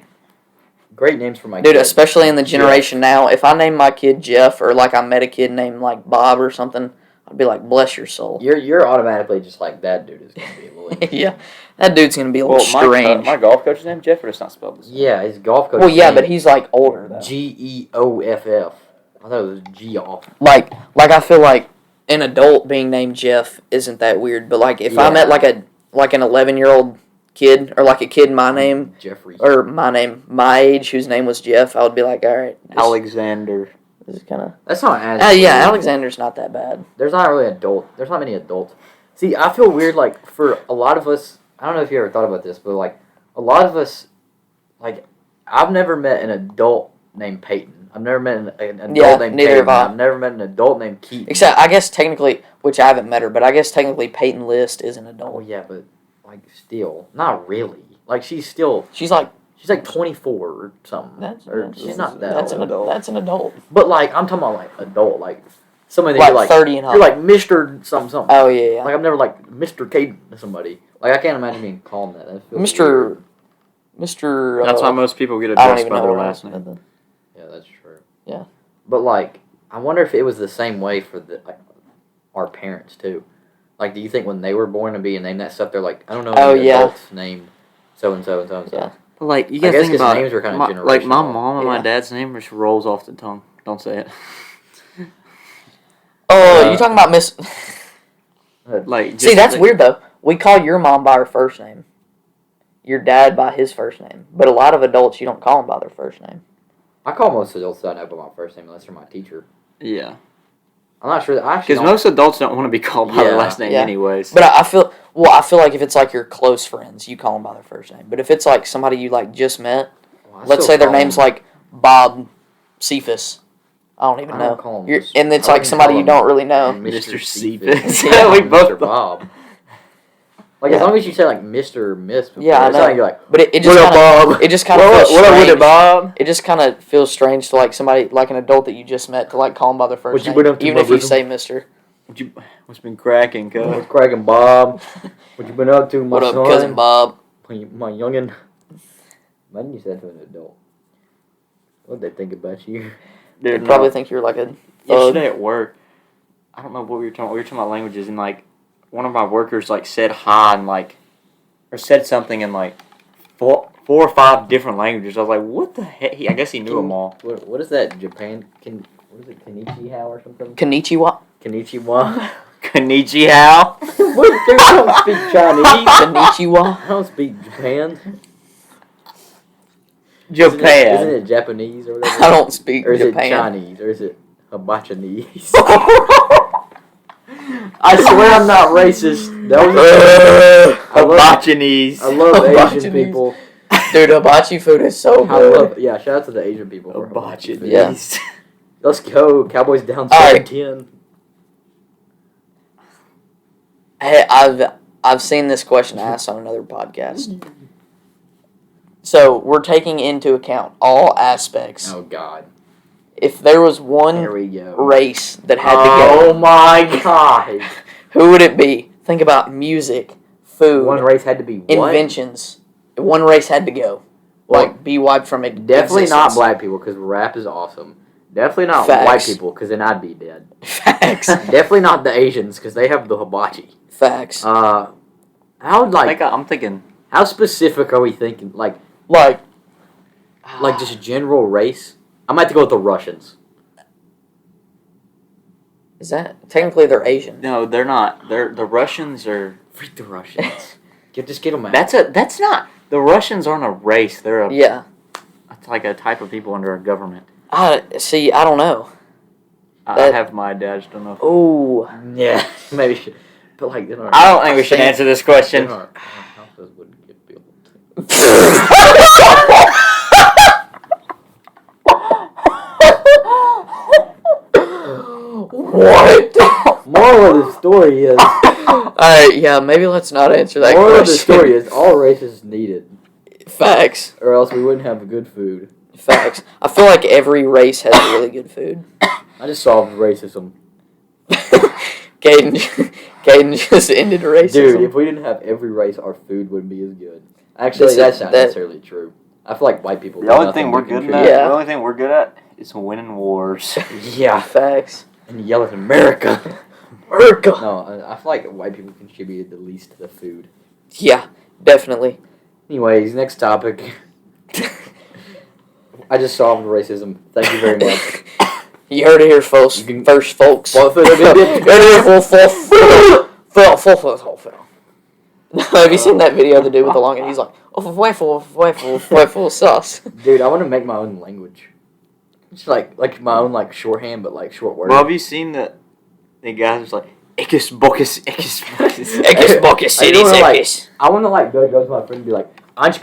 Speaker 2: great names for my
Speaker 1: Dude,
Speaker 2: kid.
Speaker 1: especially in the generation now, if I name my kid Jeff or like I met a kid named like Bob or something, I'd be like, bless your soul.
Speaker 2: You're automatically just like that dude is gonna be a little.
Speaker 1: Yeah, that dude's gonna be a little
Speaker 3: Well,
Speaker 1: strange.
Speaker 3: my golf coach's name Jeff, or it's not spelled the same.
Speaker 2: Yeah, his golf coach.
Speaker 1: Well, yeah, but he's like older though.
Speaker 2: Geoff. I thought it was Geoff.
Speaker 1: Like I feel like an adult being named Jeff isn't that weird, but like if I
Speaker 2: Yeah.
Speaker 1: met like an 11-year-old kid or like a kid my age whose name was Jeff, I would be like, all right,
Speaker 3: Alexander.
Speaker 1: This is kind of.
Speaker 2: That's not as.
Speaker 1: Yeah,
Speaker 2: weird.
Speaker 1: Alexander's not that bad.
Speaker 2: There's not many adults. See, I feel weird, like, for a lot of us, I don't know if you ever thought about this, but, like, a lot of us, like, I've never met an adult named Peyton. I've never met an adult named
Speaker 1: neither
Speaker 2: Peyton.
Speaker 1: have I.
Speaker 2: I've never met an adult named Keaton.
Speaker 1: Except, I guess technically, which I haven't met her, but I guess technically Peyton List is an
Speaker 2: Oh,
Speaker 1: adult.
Speaker 2: yeah, but, like, still. Not really. Like, she's
Speaker 1: She's like
Speaker 2: 24 or something. She's not that
Speaker 1: that's
Speaker 2: old.
Speaker 1: an adult. That's an adult.
Speaker 2: But, like, I'm talking about, like, adult. Like, somebody that
Speaker 1: Like
Speaker 2: you're like,
Speaker 1: 30 and up.
Speaker 2: you're like Mr. something.
Speaker 1: Oh yeah.
Speaker 2: Like, I've never, like, Mr. Caden to somebody. Like, I can't imagine being called that. That feels
Speaker 1: Mr.
Speaker 2: weird.
Speaker 1: Mr.
Speaker 3: That's why most people get
Speaker 1: I don't
Speaker 3: addressed
Speaker 1: even
Speaker 3: by
Speaker 1: know
Speaker 3: their
Speaker 1: what
Speaker 3: last name.
Speaker 1: name.
Speaker 2: Yeah, that's true.
Speaker 1: Yeah.
Speaker 2: But, like, I wonder if it was the same way for our parents, too. Like, do you think when they were born to be and named that stuff, they're like, I don't know any adults named so-and-so and so-and-so.
Speaker 1: Yeah.
Speaker 3: But like, you
Speaker 2: I
Speaker 3: gotta
Speaker 2: guess
Speaker 3: think
Speaker 2: 'cause
Speaker 3: about
Speaker 2: names are kinda
Speaker 3: like my
Speaker 2: generational.
Speaker 3: mom and my
Speaker 1: Yeah.
Speaker 3: dad's name just rolls off the tongue. Don't say it.
Speaker 1: Oh, you talking about Miss?
Speaker 3: Like,
Speaker 1: See,
Speaker 3: just
Speaker 1: that's
Speaker 3: like-
Speaker 1: weird though. We call your mom by her first name, your dad by his first name, but a lot of adults you don't call them by their first name.
Speaker 2: I call most adults that I know by my first name unless they're my teacher.
Speaker 3: Yeah,
Speaker 2: I'm not sure. I actually
Speaker 3: because
Speaker 2: don't.
Speaker 3: most adults don't want to be called by their
Speaker 2: Yeah.
Speaker 3: last name
Speaker 1: Yeah.
Speaker 3: anyways.
Speaker 1: But I feel like if it's like your close friends, you call them by their first name. But if it's like somebody you like just met,
Speaker 2: Well, I
Speaker 1: let's
Speaker 2: still
Speaker 1: say their
Speaker 2: call
Speaker 1: name's
Speaker 2: them-
Speaker 1: like Bob Cephas. I don't even
Speaker 2: I
Speaker 1: know.
Speaker 2: don't call them
Speaker 1: And it's
Speaker 2: I
Speaker 1: like
Speaker 2: wouldn't
Speaker 1: somebody
Speaker 2: call
Speaker 1: you
Speaker 2: them
Speaker 1: don't really know.
Speaker 3: Mr.
Speaker 2: Cephas.
Speaker 3: Cephas. Yeah, we both
Speaker 2: Mr. Bob. Like,
Speaker 1: Yeah.
Speaker 2: as long as you say, like, Mr. or Miss before,
Speaker 1: Yeah, I
Speaker 2: it's not
Speaker 1: know.
Speaker 2: like you're like,
Speaker 1: But it just
Speaker 2: what up,
Speaker 1: kinda,
Speaker 2: Bob?
Speaker 1: it just kind of feels
Speaker 3: what up with
Speaker 1: strange.
Speaker 3: it, Bob?
Speaker 1: It just kind of feels strange to like somebody like an adult that you just met to like call them by their first
Speaker 2: What you
Speaker 1: name,
Speaker 2: been up to,
Speaker 1: even
Speaker 2: my
Speaker 1: if you
Speaker 2: rhythm?
Speaker 1: say Mister.
Speaker 3: What's been cracking, cuz?
Speaker 2: What's cracking, Bob? What you been up to, my
Speaker 1: What up,
Speaker 2: son?
Speaker 1: cousin Bob?
Speaker 2: My youngin'. Imagine you said to an adult. What'd they think about you?
Speaker 1: They
Speaker 3: Dude,
Speaker 1: probably think you're like a thug.
Speaker 3: Yesterday at work, I don't know what we were talking about. We were talking about languages, and like one of my workers like said hi and like, or said something in like four or five different languages. I was like, what the heck? I guess he knew them all.
Speaker 2: What is that? Japan? What is it? Konnichiwa or something?
Speaker 1: Konnichiwa.
Speaker 2: Konnichiwa.
Speaker 3: Konnichiwa.
Speaker 2: What? Dude, I don't speak Chinese.
Speaker 1: Konnichiwa.
Speaker 2: I don't speak Japan.
Speaker 3: Japan.
Speaker 2: Isn't it Japanese or whatever?
Speaker 1: I don't speak
Speaker 2: Or is
Speaker 1: Japan.
Speaker 2: it Chinese? Or is it Hibachinese?
Speaker 3: I swear I'm not racist.
Speaker 2: That was I love,
Speaker 3: Hibachinese.
Speaker 2: I love Asian
Speaker 1: Hibachinese.
Speaker 2: people.
Speaker 1: Dude, hibachi food is so
Speaker 2: I
Speaker 1: good.
Speaker 2: love, yeah, shout out to the Asian people. For hibachi food.
Speaker 1: Yeah.
Speaker 2: Let's go. Cowboys down
Speaker 1: All right.
Speaker 2: 7-10.
Speaker 1: Hey, I've seen this question asked on another podcast. So we're taking into account all aspects.
Speaker 2: Oh, God.
Speaker 1: If there was
Speaker 2: Here
Speaker 1: one
Speaker 2: we go.
Speaker 1: race that had
Speaker 2: Oh,
Speaker 1: to
Speaker 2: my God.
Speaker 1: go, who would it be? Think about music, food,
Speaker 2: One race had to be what?
Speaker 1: inventions. One race had to go.
Speaker 2: Well,
Speaker 1: Like, be wiped from it.
Speaker 2: Definitely not black people, because rap is awesome. Definitely not
Speaker 1: Facts.
Speaker 2: white people, because then I'd be dead.
Speaker 1: Facts.
Speaker 2: Definitely not the Asians, because they have the hibachi.
Speaker 1: Facts.
Speaker 2: How, like,
Speaker 3: I'm thinking.
Speaker 2: how specific are we thinking? Like just general race? I might have to go with the Russians.
Speaker 1: Is that technically they're Asian?
Speaker 3: No, they're not. The Russians are.
Speaker 2: Freak the Russians. Just get them out.
Speaker 3: That's not. The Russians aren't a race. They're a.
Speaker 1: Yeah.
Speaker 3: It's like a type of people under a government.
Speaker 1: I don't know.
Speaker 3: I
Speaker 1: That-
Speaker 3: have my dad. I just don't know. If,
Speaker 1: Oh,
Speaker 2: Yeah, maybe. But like, then our,
Speaker 3: I don't think we should answer this
Speaker 2: then
Speaker 3: question.
Speaker 2: our houses wouldn't get built.
Speaker 1: what?
Speaker 2: Moral of the story is.
Speaker 1: Alright, yeah, maybe let's not answer that
Speaker 2: Moral of the
Speaker 1: question.
Speaker 2: story is all races needed,
Speaker 1: Facts.
Speaker 2: or else we wouldn't have good food.
Speaker 1: Facts. I feel like every race has really good food.
Speaker 2: I just solved racism.
Speaker 1: Caden just ended racism.
Speaker 2: Dude, if we didn't have every race, our food wouldn't be as good. Actually, that's not necessarily true. I feel like white people.
Speaker 3: The
Speaker 2: do
Speaker 3: only
Speaker 2: nothing
Speaker 3: thing
Speaker 2: to
Speaker 3: we're good
Speaker 2: contribute.
Speaker 3: at.
Speaker 1: Yeah.
Speaker 3: The only thing we're good at is winning wars.
Speaker 2: Yeah,
Speaker 1: Facts.
Speaker 2: and yell at America.
Speaker 1: America.
Speaker 2: No, I feel like white people contributed the least to the food.
Speaker 1: Yeah, definitely.
Speaker 2: Anyways, next topic. I just solved racism. Thank you very much.
Speaker 1: You heard it here, folks.
Speaker 2: You can-
Speaker 1: First, folks.
Speaker 2: Well,
Speaker 1: You heard it here, folks. Have you seen that video of the dude with the long and he's like, waffle sauce.
Speaker 2: Dude, I want to make my own language. Just like my own like shorthand, but like short words.
Speaker 3: Well, have you seen the guys who's like Icus Bocus Icus Bocus?
Speaker 1: Ekis Bocus City Ekis.
Speaker 2: I want to like go to my friend and be like, and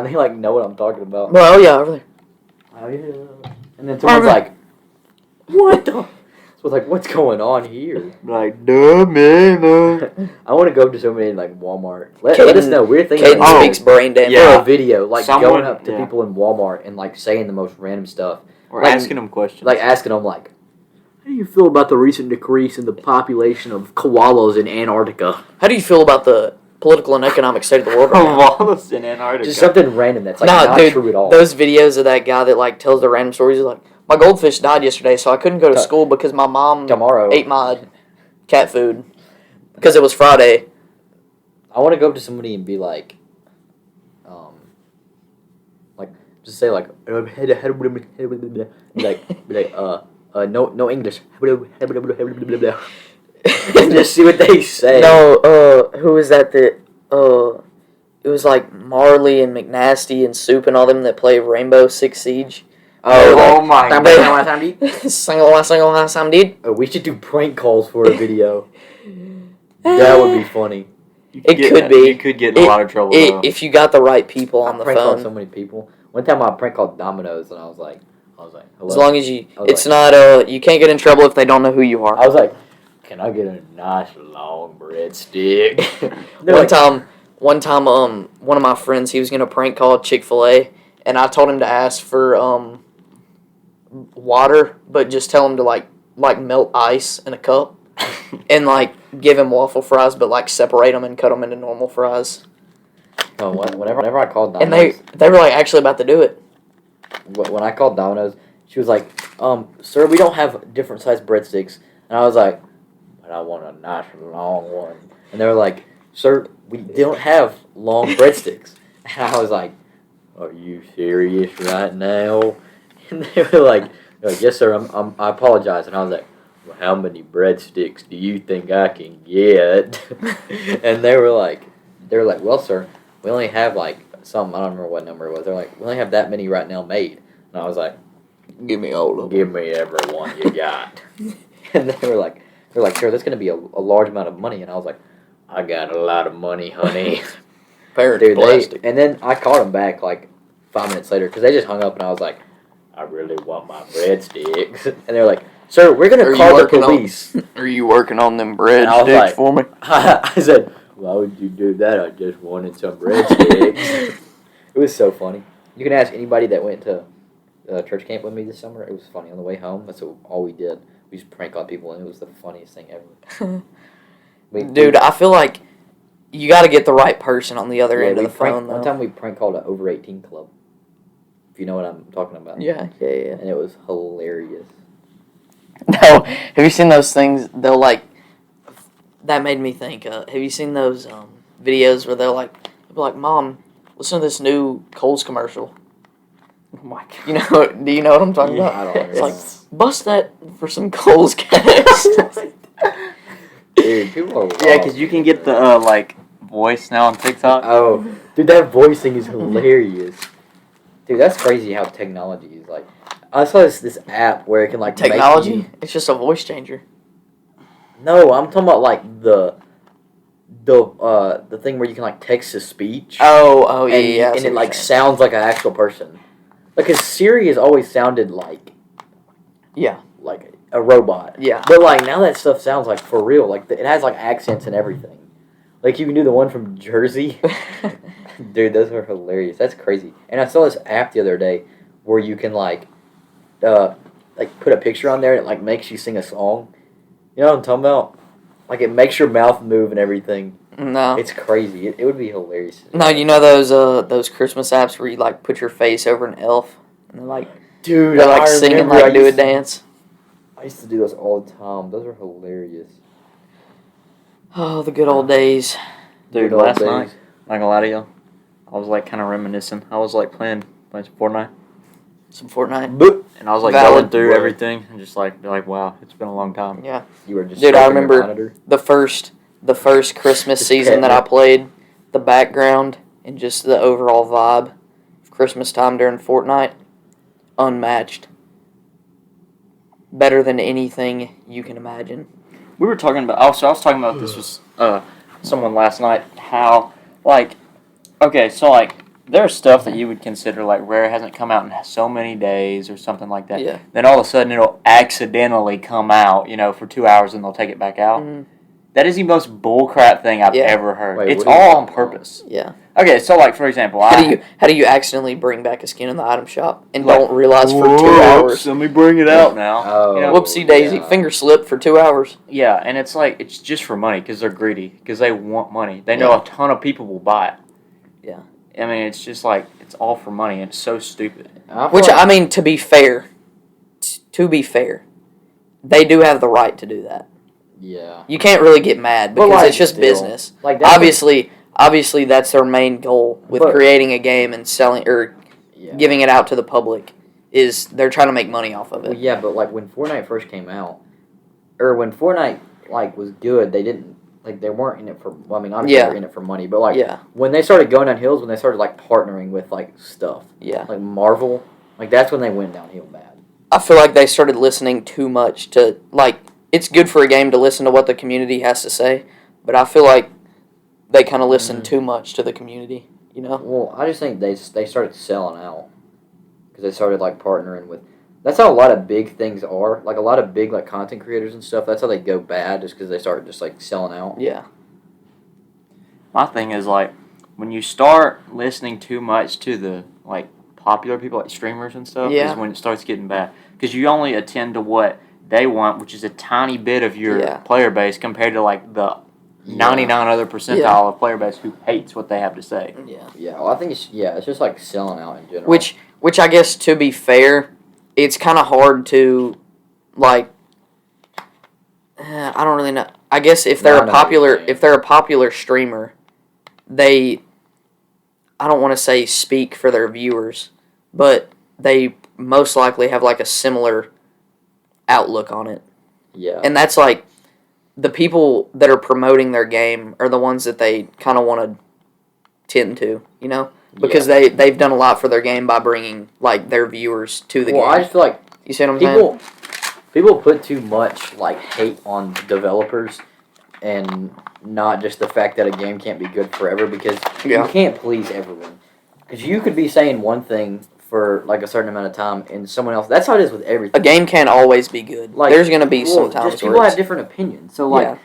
Speaker 2: they like know what I'm talking about.
Speaker 1: Well, yeah, over there.
Speaker 2: And then someone's like, what the? So like, what's going on here?
Speaker 3: Like, duh, man.
Speaker 2: I want to go to somebody in like Walmart. Let us know. We're thinking
Speaker 1: Caden speaks brain damage.
Speaker 2: for a video, like
Speaker 3: Someone-
Speaker 2: going up to
Speaker 3: yeah.
Speaker 2: people in Walmart and like saying the most random stuff.
Speaker 3: Or
Speaker 2: Like-
Speaker 3: asking them questions.
Speaker 2: Like asking them like, how do you feel about the recent decrease in the population of koalas in Antarctica?
Speaker 1: How do you feel about the political and economic state of the world right now?
Speaker 3: Koalas in Antarctica.
Speaker 2: Just something random that's like
Speaker 1: Nah,
Speaker 2: not
Speaker 1: dude,
Speaker 2: true at all.
Speaker 1: Those videos of that guy that like tells the random stories, he's like, my goldfish died yesterday, so I couldn't go to school because my mom
Speaker 2: Tomorrow,
Speaker 1: ate my cat food because it was Friday.
Speaker 2: I want to go up to somebody and be like, just say like, be like, no English, and just see what they say.
Speaker 1: No, who was that? It was like Marley and McNasty and Soup and all them that play Rainbow Six Siege.
Speaker 3: Oh my god.
Speaker 1: Single time, dude.
Speaker 2: We should do prank calls for a video. That would be funny.
Speaker 1: It could be.
Speaker 3: You could get in a lot of trouble, though.
Speaker 1: If you got the right people on
Speaker 2: I
Speaker 1: the
Speaker 2: prank called so
Speaker 1: phone.
Speaker 2: many people. One time I prank called Domino's and I was like, hello.
Speaker 1: As long as you,
Speaker 2: I was
Speaker 1: it's not you can't get in trouble if they don't know who you are.
Speaker 2: I was like, can I get a nice long breadstick?
Speaker 1: One time, one of my friends, he was gonna prank call Chick-fil-A, and I told him to ask for water, but just tell him to like melt ice in a cup, and like give him waffle fries, but like separate them and cut them into normal fries.
Speaker 2: Oh, whenever I called
Speaker 1: And
Speaker 2: Domino's,
Speaker 1: they were like actually about to do it.
Speaker 2: when I called Domino's, she was like, sir, we don't have different sized breadsticks. And I was like, but I want a nice long one. And they were like, sir, we don't have long breadsticks. And I was like, are you serious right now? And they were like, yes, sir, I apologize. And I was like, well, how many breadsticks do you think I can get? And they were like, well, sir, we only have like some, I don't remember what number it was. They're like, we only have that many right now made. And I was like,
Speaker 1: Give me all of them.
Speaker 2: give me every one you got. And they were like, sure, that's going to be a large amount of money. And I was like, I got a lot of money, honey.
Speaker 1: Dude, plastic.
Speaker 2: And then I called them back like 5 minutes later because they just hung up and I was like, I really want my breadsticks. And they were like, sir, we're going to call the police.
Speaker 1: Are you working on them
Speaker 2: And I was
Speaker 1: breadsticks
Speaker 2: like-
Speaker 1: for me?
Speaker 2: I said, why would you do that? I just wanted some breadsticks. It was so funny. You can ask anybody that went to church camp with me this summer. It was funny. On the way home, that's all we did. We just prank on people, and it was the funniest thing ever.
Speaker 1: Dude, I feel like you got to get the right person on the other end of the phone, though.
Speaker 2: One time we prank called an over 18 club. If you know what I'm talking about.
Speaker 1: Yeah.
Speaker 2: And it was hilarious.
Speaker 1: No, have you seen those things? They'll like. That made me think. Have you seen those videos where they'll like, Mom, listen to this new Kohl's commercial.
Speaker 3: Oh my god.
Speaker 1: You know? Do you know what I'm talking
Speaker 2: Yeah,
Speaker 1: about?
Speaker 2: I don't
Speaker 1: It's like
Speaker 2: understand.
Speaker 1: bust that for some Kohl's gas.
Speaker 2: Dude, people are
Speaker 3: Yeah, because you can get the voice now on TikTok.
Speaker 2: Oh, dude, that voice thing is hilarious. Dude, that's crazy how technology is like. I saw this app where it can like
Speaker 1: Technology?
Speaker 2: Make you,
Speaker 1: It's just a voice changer.
Speaker 2: no, I'm talking about like the thing where you can like text to speech.
Speaker 1: Oh, yeah,
Speaker 2: and,
Speaker 1: yeah. I
Speaker 2: and
Speaker 1: see
Speaker 2: it
Speaker 1: what
Speaker 2: like
Speaker 1: you're saying.
Speaker 2: sounds like an actual person. Like, 'cause Siri has always sounded like
Speaker 1: Yeah.
Speaker 2: like a robot.
Speaker 1: Yeah.
Speaker 2: But like now that stuff sounds like for real. Like it has like accents and everything. Like you can do the one from Jersey. Dude, those are hilarious. That's crazy. And I saw this app the other day where you can like put a picture on there and it like makes you sing a song. You know what I'm talking about? Like it makes your mouth move and everything.
Speaker 1: No.
Speaker 2: It's crazy. It would be hilarious.
Speaker 1: No, you know those Christmas apps where you like put your face over an elf and they're like
Speaker 2: Dude,
Speaker 1: they're like
Speaker 2: I
Speaker 1: singing
Speaker 2: remember
Speaker 1: like
Speaker 2: I
Speaker 1: do a
Speaker 2: used to-
Speaker 1: dance.
Speaker 2: I used to do those all the time. Those are hilarious.
Speaker 1: Oh, the good old days.
Speaker 3: Dude,
Speaker 2: Good old
Speaker 3: last
Speaker 2: days.
Speaker 3: night, not gonna lie to you, I was like kind of reminiscing. I was like playing some Fortnite,
Speaker 1: Some Fortnite.
Speaker 2: But
Speaker 3: and I was like
Speaker 1: Valid.
Speaker 3: going through
Speaker 2: Right.
Speaker 3: everything and just like be like, wow, it's been a long time.
Speaker 1: Yeah.
Speaker 2: you were just
Speaker 1: Dude, I
Speaker 2: stroking your
Speaker 1: remember-
Speaker 2: monitor.
Speaker 1: The first Christmas
Speaker 2: Just
Speaker 1: season that I
Speaker 2: petting
Speaker 1: played, the background and just the overall vibe of Christmas time during Fortnite unmatched. Better than anything you can imagine.
Speaker 3: We were talking about. Also, I was talking about this with someone last night. How there's stuff that you would consider like rare, it hasn't come out in so many days or something like that.
Speaker 1: Yeah.
Speaker 3: Then all of a sudden it'll accidentally come out, for 2 hours and they'll take it back out.
Speaker 1: Mhm.
Speaker 3: That is the most bullcrap thing I've
Speaker 1: Yeah.
Speaker 3: ever heard.
Speaker 2: Wait,
Speaker 3: it's
Speaker 2: what are you
Speaker 3: all on
Speaker 2: talking about?
Speaker 3: purpose.
Speaker 1: Yeah.
Speaker 3: Okay, so like for example,
Speaker 1: How do you accidentally bring back a skin in the item shop and
Speaker 3: Like,
Speaker 1: don't realize for 2
Speaker 3: Whoops,
Speaker 1: hours?
Speaker 3: Let me bring it out now.
Speaker 2: Oh,
Speaker 1: Whoopsie daisy,
Speaker 2: yeah.
Speaker 1: finger slip for 2 hours.
Speaker 3: Yeah, and it's like it's just for money because they're greedy because they want money. They know
Speaker 1: Yeah.
Speaker 3: a ton of people will buy it.
Speaker 1: Yeah.
Speaker 3: I mean, it's just like it's all for money. And it's so stupid.
Speaker 1: Which I mean, to be fair, they do have the right to do that.
Speaker 2: Yeah.
Speaker 1: You can't really get mad
Speaker 2: But,
Speaker 1: because
Speaker 2: like,
Speaker 1: it's just
Speaker 2: still,
Speaker 1: business.
Speaker 2: like, that's
Speaker 1: Obviously, that's their main goal with
Speaker 2: But-
Speaker 1: creating a game and selling or
Speaker 2: Yeah.
Speaker 1: giving it out to the public. Is they're trying to make money off of
Speaker 2: Well,
Speaker 1: it.
Speaker 2: yeah, but like when Fortnite first came out, or when Fortnite like was good, they didn't like they weren't in it for. Well, I mean, obviously
Speaker 1: Yeah.
Speaker 2: they were in it for money, but like
Speaker 1: Yeah,
Speaker 2: when they started going down hills, when they started like partnering with like stuff
Speaker 1: yeah.
Speaker 2: like Marvel, like that's when they went downhill bad.
Speaker 1: I feel like they started listening too much to like. It's good for a game to listen to what the community has to say, but I feel like they kind of listen too much to the community. You know?
Speaker 2: Well, I just think they started selling out because they started like partnering with. That's how a lot of big things are. Like a lot of big like content creators and stuff. That's how they go bad, just because they start just like selling out.
Speaker 1: Yeah.
Speaker 3: My thing is like when you start listening too much to the like popular people like streamers and stuff
Speaker 1: Yeah.
Speaker 3: is when it starts getting bad because you only attend to what they want, which is a tiny bit of your
Speaker 1: Yeah.
Speaker 3: player base compared to like the 99 other percentile of player base who hates what they have to say.
Speaker 1: Yeah.
Speaker 2: Yeah, well, I think it's just like selling out in general.
Speaker 1: Which I guess to be fair, it's kind of hard to, like, I don't really know. I guess if they're
Speaker 2: No, I
Speaker 1: a
Speaker 2: know what
Speaker 1: popular
Speaker 2: you're saying.
Speaker 1: if they're a popular streamer, I don't want to say speak for their viewers, but they most likely have like a similar outlook on it.
Speaker 2: Yeah.
Speaker 1: And that's like the people that are promoting their game are the ones that they kind of want to tend to, because they've done a lot for their game by bringing like their viewers to the
Speaker 2: well,
Speaker 1: game.
Speaker 2: I just feel like
Speaker 1: You see what I'm saying?
Speaker 2: people put too much like hate on developers, and not just the fact that a game can't be good forever because
Speaker 1: Yeah.
Speaker 2: you can't please everyone. Because you could be saying one thing for like a certain amount of time, and someone else. That's how it is with everything.
Speaker 1: A game can't always be good.
Speaker 2: Like,
Speaker 1: There's gonna be some times
Speaker 2: just
Speaker 1: where
Speaker 2: people have
Speaker 1: it's,
Speaker 2: different opinions. So like,
Speaker 1: yeah,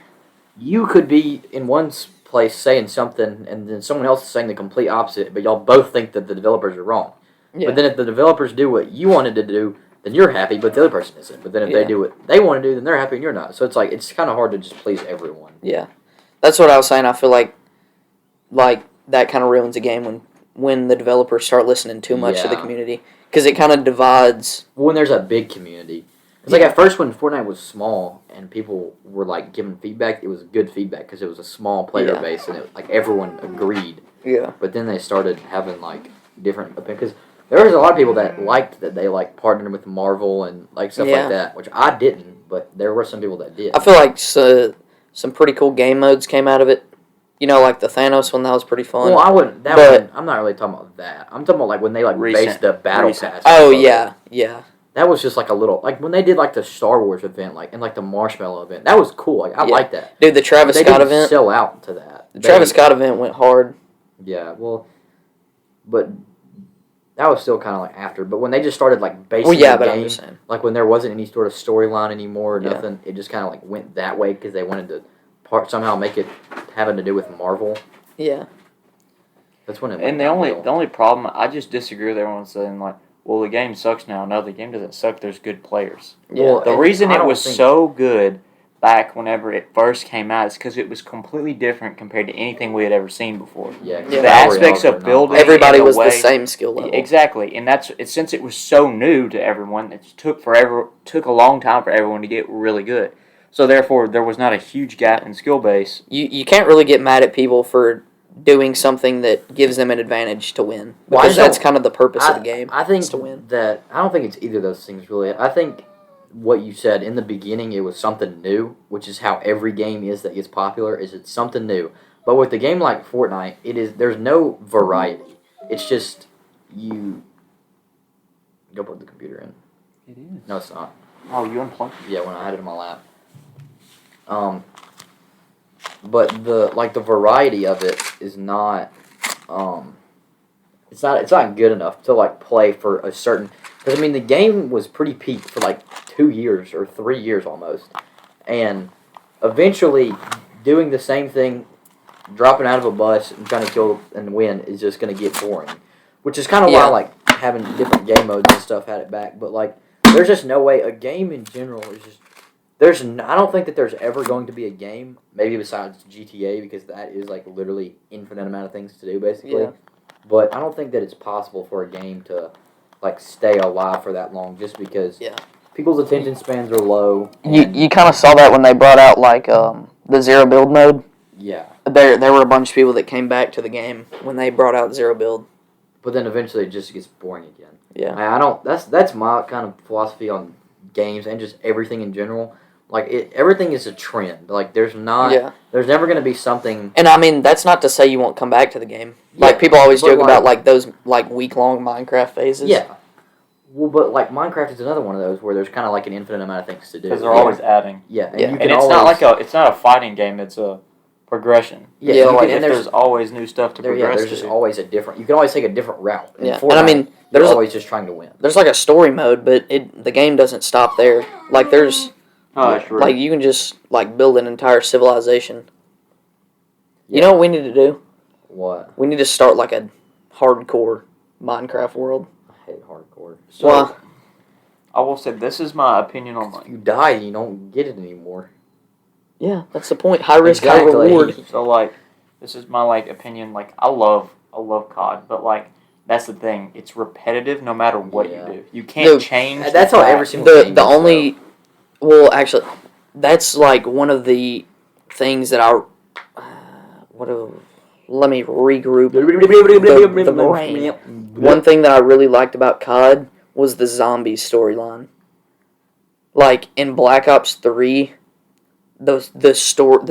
Speaker 2: you could be in one place saying something, and then someone else is saying the complete opposite, but y'all both think that the developers are wrong.
Speaker 1: yeah,
Speaker 2: But then if the developers do what you wanted to do, then you're happy, but the other person isn't. But then if they
Speaker 1: Yeah.
Speaker 2: do what they want to do, then they're happy and you're not. So it's like it's kind of hard to just please everyone.
Speaker 1: yeah. That's what I was saying. I feel like that kind of ruins a game when the developers start listening too much to the
Speaker 2: Yeah.
Speaker 1: community because it kind of divides.
Speaker 2: When there's a big community, it's like at first when Fortnite was small and people were like giving feedback, it was good feedback because it was a small player
Speaker 1: Yeah.
Speaker 2: base and like everyone agreed.
Speaker 1: Yeah,
Speaker 2: But then they started having like different opinions. Because there was a lot of people that liked that they like partnered with Marvel and like stuff
Speaker 1: Yeah.
Speaker 2: like that, which I didn't. But there were some people that did.
Speaker 1: I feel like some pretty cool game modes came out of it. Like the Thanos one, that was pretty fun.
Speaker 2: Well, I wouldn't. That
Speaker 1: But-
Speaker 2: one, I'm not really talking about that. I'm talking about like when they like
Speaker 3: Recent.
Speaker 2: based the battle
Speaker 3: Recent.
Speaker 2: pass.
Speaker 1: Oh
Speaker 2: off of it.
Speaker 1: yeah.
Speaker 2: That was just like a little like when they did like the Star Wars event, like and like the Marshmallow event. That was cool. Like I
Speaker 1: Yeah.
Speaker 2: like that.
Speaker 1: Dude, the Travis
Speaker 2: They
Speaker 1: Scott
Speaker 2: didn't
Speaker 1: event.
Speaker 2: sell out to that.
Speaker 1: The Travis Scott event went hard.
Speaker 2: Yeah, well, but that was still kind of like after. But when they just started like basing
Speaker 1: Well, yeah,
Speaker 2: the
Speaker 1: but I'm
Speaker 2: game,
Speaker 1: just saying.
Speaker 2: like when there wasn't any sort of storyline anymore or
Speaker 1: Yeah.
Speaker 2: nothing, it just kind of like went that way because they wanted to somehow make it having to do with Marvel.
Speaker 1: Yeah.
Speaker 2: That's when it.
Speaker 3: And the only problem, I just disagree with everyone saying like, well, the game sucks now. No, the game doesn't suck. There's good players.
Speaker 1: Yeah.
Speaker 3: The
Speaker 2: and
Speaker 3: reason
Speaker 2: I
Speaker 3: it
Speaker 2: don't
Speaker 3: was
Speaker 2: think-
Speaker 3: so good back whenever it first came out is because it was completely different compared to anything we had ever seen before.
Speaker 2: Yeah, 'cause
Speaker 1: Yeah.
Speaker 3: The
Speaker 2: battle
Speaker 3: aspects
Speaker 2: royales are
Speaker 3: of
Speaker 2: not-
Speaker 3: building-
Speaker 1: Everybody
Speaker 3: in a
Speaker 1: was
Speaker 3: way-
Speaker 1: the same skill level.
Speaker 3: Exactly, and since it was so new to everyone, it took a long time for everyone to get really good. So therefore, there was not a huge gap in skill base.
Speaker 1: You can't really get mad at people for doing something that gives them an advantage to win.
Speaker 2: Well, I
Speaker 1: Because that's
Speaker 2: don't-
Speaker 1: kind of the purpose of the game.
Speaker 2: I think
Speaker 1: is to win.
Speaker 2: that I don't think it's either of those things really. I think what you said in the beginning, it was something new, which is how every game is that gets popular. Is it's something new. But with a game like Fortnite, there's no variety. It's just you Go put the computer in.
Speaker 3: It is.
Speaker 2: No, it's not.
Speaker 3: Oh, you unplugged?
Speaker 2: Yeah, when I had it in my lap. But the variety of it is not, it's not good enough to like play for a certain. Because I mean, the game was pretty peaked for like 2 years or 3 years almost, and eventually doing the same thing, dropping out of a bus and trying to kill and win is just gonna get boring. Which is kind of why like having different game modes and stuff had it back. But like, there's just no way a game in general is just. I don't think that there's ever going to be a game, maybe besides GTA, because that is like literally infinite amount of things to do, basically.
Speaker 1: Yeah.
Speaker 2: But I don't think that it's possible for a game to like stay alive for that long, just because people's attention spans are low.
Speaker 1: You kind of saw that when they brought out like the zero build mode.
Speaker 2: Yeah.
Speaker 1: There were a bunch of people that came back to the game when they brought out zero build.
Speaker 2: But then eventually it just gets boring again.
Speaker 1: Yeah.
Speaker 2: I don't. That's my kind of philosophy on games and just everything in general. Like everything is a trend. Like there's not.
Speaker 1: Yeah.
Speaker 2: There's never going to be something.
Speaker 1: And I mean, that's not to say you won't come back to the game.
Speaker 2: Yeah,
Speaker 1: Like people always
Speaker 2: but,
Speaker 1: joke
Speaker 2: like-
Speaker 1: about like those like week-long Minecraft phases.
Speaker 2: Yeah. Well, but like Minecraft is another one of those where there's kind of like an infinite amount of things to do.
Speaker 3: Because they're always adding.
Speaker 2: Yeah, and
Speaker 1: Yeah.
Speaker 2: you can
Speaker 3: And it's
Speaker 2: always,
Speaker 3: it's not a fighting game. It's a progression.
Speaker 2: Yeah,
Speaker 1: Yeah,
Speaker 2: you
Speaker 3: So
Speaker 2: can-
Speaker 3: like,
Speaker 2: and
Speaker 3: if there's always new stuff to progress
Speaker 2: there's just
Speaker 3: to.
Speaker 2: always a different. You can always take a different route. In
Speaker 1: Yeah.
Speaker 2: Fortnite,
Speaker 1: And I mean,
Speaker 2: you're
Speaker 1: there's
Speaker 2: always just trying to win.
Speaker 1: there's like a story mode, but the game doesn't stop there. Like there's
Speaker 3: Oh, that's true.
Speaker 1: like you can just like build an entire civilization.
Speaker 2: Yeah.
Speaker 1: You know what we need to do?
Speaker 2: What?
Speaker 1: We need to start like a hardcore Minecraft world.
Speaker 2: I hate hardcore. So
Speaker 1: Well,
Speaker 3: I will say this is my opinion on
Speaker 2: if
Speaker 3: like.
Speaker 2: you die, you don't get it anymore.
Speaker 1: yeah, that's the point. High risk,
Speaker 2: Exactly.
Speaker 1: high reward.
Speaker 3: So like, this is my like opinion. Like I love COD, but like that's the thing. It's repetitive no matter what
Speaker 2: Yeah.
Speaker 3: you do. You can't
Speaker 1: Dude,
Speaker 3: change.
Speaker 2: That's
Speaker 3: the
Speaker 2: how
Speaker 3: fact.
Speaker 2: every single
Speaker 1: The
Speaker 2: game
Speaker 1: the
Speaker 2: is,
Speaker 1: only well actually that's like one of the things that let me regroup the brain. One thing that I really liked about COD was the zombie storyline. Like in Black Ops 3, the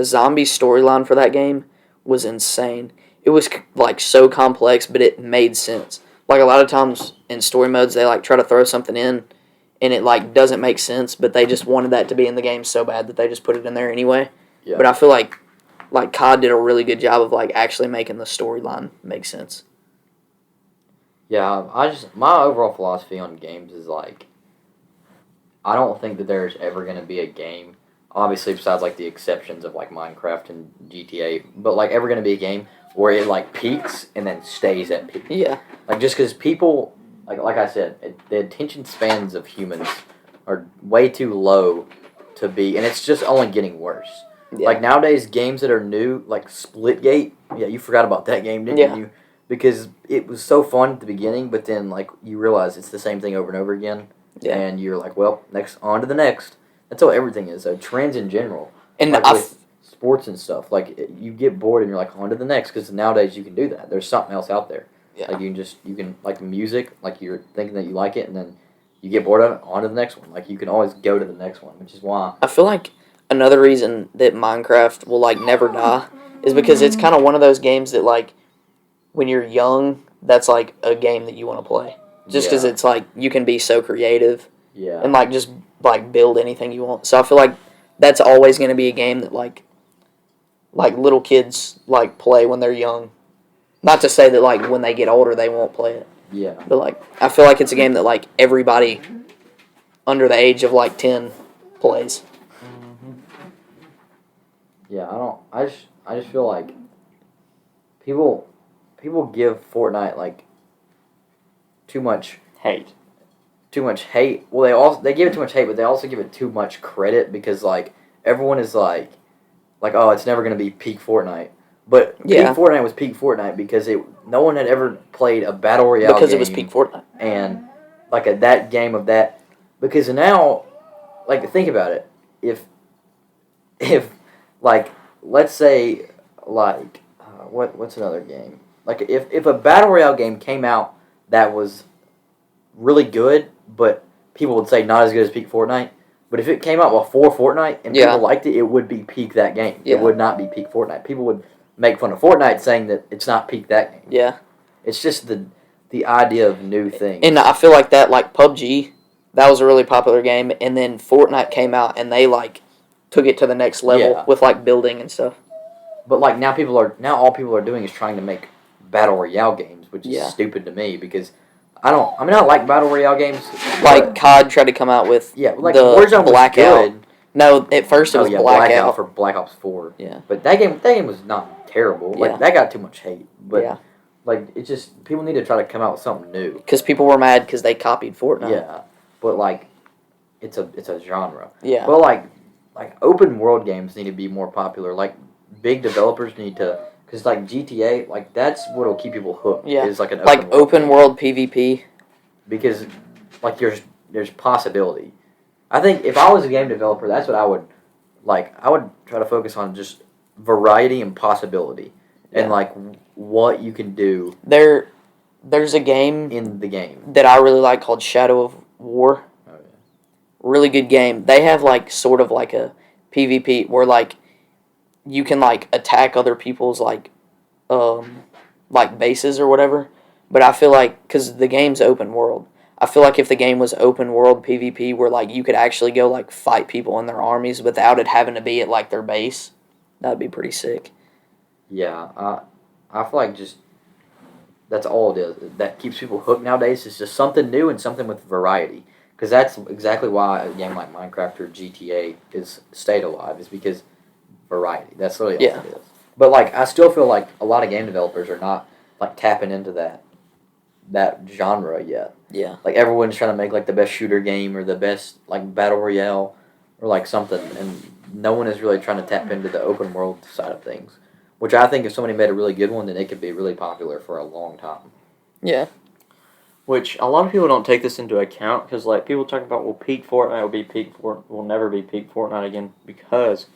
Speaker 1: zombie storyline for that game was insane. It was like so complex, but it made sense. Like a lot of times in story modes, they like try to throw something in, and it like doesn't make sense, but they just wanted that to be in the game so bad that they just put it in there anyway.
Speaker 2: Yeah.
Speaker 1: But I feel like COD did a really good job of like actually making the storyline make sense.
Speaker 2: Yeah, my overall philosophy on games is like, I don't think that there's ever going to be a game, obviously besides like the exceptions of like Minecraft and GTA, but like ever going to be a game where it like peaks and then stays at peak.
Speaker 1: Yeah.
Speaker 2: Like just because people, like I said, the attention spans of humans are way too low to be, and it's just only getting worse.
Speaker 1: Yeah.
Speaker 2: Like nowadays, games that are new, like Splitgate, yeah, you forgot about that game, didn't
Speaker 1: Yeah.
Speaker 2: you? Because it was so fun at the beginning, but then like you realize it's the same thing over and over again,
Speaker 1: Yeah.
Speaker 2: and you're like, well, on to the next. That's how everything is. So trends in general,
Speaker 1: And
Speaker 2: like
Speaker 1: I
Speaker 2: with sports and stuff, like you get bored and you're like, on to the next, because nowadays you can do that. There's something else out there.
Speaker 1: Yeah.
Speaker 2: Like you can like music, like you're thinking that you like it, and then you get bored of it, on to the next one. Like you can always go to the next one, which is why.
Speaker 1: I feel like another reason that Minecraft will like never die is because it's kind of one of those games that like when you're young, that's like a game that you want to play. Just because
Speaker 2: Yeah.
Speaker 1: it's like you can be so creative
Speaker 2: Yeah.
Speaker 1: and like just like build anything you want. So I feel like that's always going to be a game that like little kids like play when they're young. Not to say that like when they get older they won't play it,
Speaker 2: Yeah.
Speaker 1: but like I feel like it's a game that like everybody under the age of like 10 plays.
Speaker 2: Yeah, I just feel like people give Fortnite like too much
Speaker 3: Hate.
Speaker 2: hate. Well, they give it too much hate, but they also give it too much credit because like everyone is like oh, it's never gonna be peak Fortnite. But
Speaker 1: Yeah.
Speaker 2: peak Fortnite was peak Fortnite because no one had ever played a battle royale
Speaker 1: Because
Speaker 2: game
Speaker 1: it was peak Fortnite.
Speaker 2: and like that game of that, because now like think about it, if like let's say like what's another game, like if a battle royale game came out that was really good but people would say not as good as peak Fortnite, but if it came out before Fortnite and
Speaker 1: Yeah.
Speaker 2: people liked it, it would be peak that game.
Speaker 1: Yeah.
Speaker 2: It would not be peak Fortnite. People would make fun of Fortnite saying that it's not peak that game.
Speaker 1: Yeah.
Speaker 2: It's just the the idea of new things.
Speaker 1: And I feel like that, like PUBG, that was a really popular game, and then Fortnite came out, and they like took it to the next level
Speaker 2: Yeah.
Speaker 1: with like building and stuff.
Speaker 2: But like now all people are doing is trying to make battle royale games, which is
Speaker 1: Yeah.
Speaker 2: stupid to me because I like battle royale games.
Speaker 1: Like COD tried to come out with
Speaker 2: like
Speaker 1: the
Speaker 2: Warzone was
Speaker 1: Blackout.
Speaker 2: good.
Speaker 1: No, at first it was Blackout.
Speaker 2: for Black Ops 4.
Speaker 1: Yeah.
Speaker 2: But that game was not terrible. Like
Speaker 1: Yeah.
Speaker 2: that got too much hate. But
Speaker 1: Yeah.
Speaker 2: like it's just people need to try to come out with something new.
Speaker 1: Because people were mad because they copied Fortnite.
Speaker 2: Yeah. But like it's a genre.
Speaker 1: Yeah.
Speaker 2: But like open world games need to be more popular. Like big developers need to, because like GTA, like that's what'll keep people hooked.
Speaker 1: Yeah.
Speaker 2: Is like an
Speaker 1: Like open
Speaker 2: game.
Speaker 1: world PvP.
Speaker 2: Because like there's possibility. I think if I was a game developer, that's what I would like. I would try to focus on just variety and possibility, and
Speaker 1: Yeah.
Speaker 2: like what you can do
Speaker 1: There's a game
Speaker 2: in the game.
Speaker 1: that I really like called Shadow of War.
Speaker 2: Oh, yeah.
Speaker 1: Really good game. They have like sort of like a PvP where like you can like attack other people's like bases or whatever. But I feel like because the game's open world, I feel like if the game was open world PvP where like you could actually go like fight people in their armies without it having to be at like their base, that'd be pretty sick.
Speaker 2: Yeah, I feel like just that's all it is. That keeps people hooked nowadays. It's just something new and something with variety. Because that's exactly why a game like Minecraft or GTA is stayed alive. Is because variety. That's literally all it is. But like, I still feel like a lot of game developers are not like tapping into that genre yet.
Speaker 1: Yeah.
Speaker 2: Like everyone's trying to make like the best shooter game or the best like battle royale or like something, and no one is really trying to tap into the open world side of things. Which I think if somebody made a really good one, then it could be really popular for a long time.
Speaker 1: Yeah.
Speaker 3: Which a lot of people don't take this into account because like people talk about peak Fortnite will never be peak Fortnite again because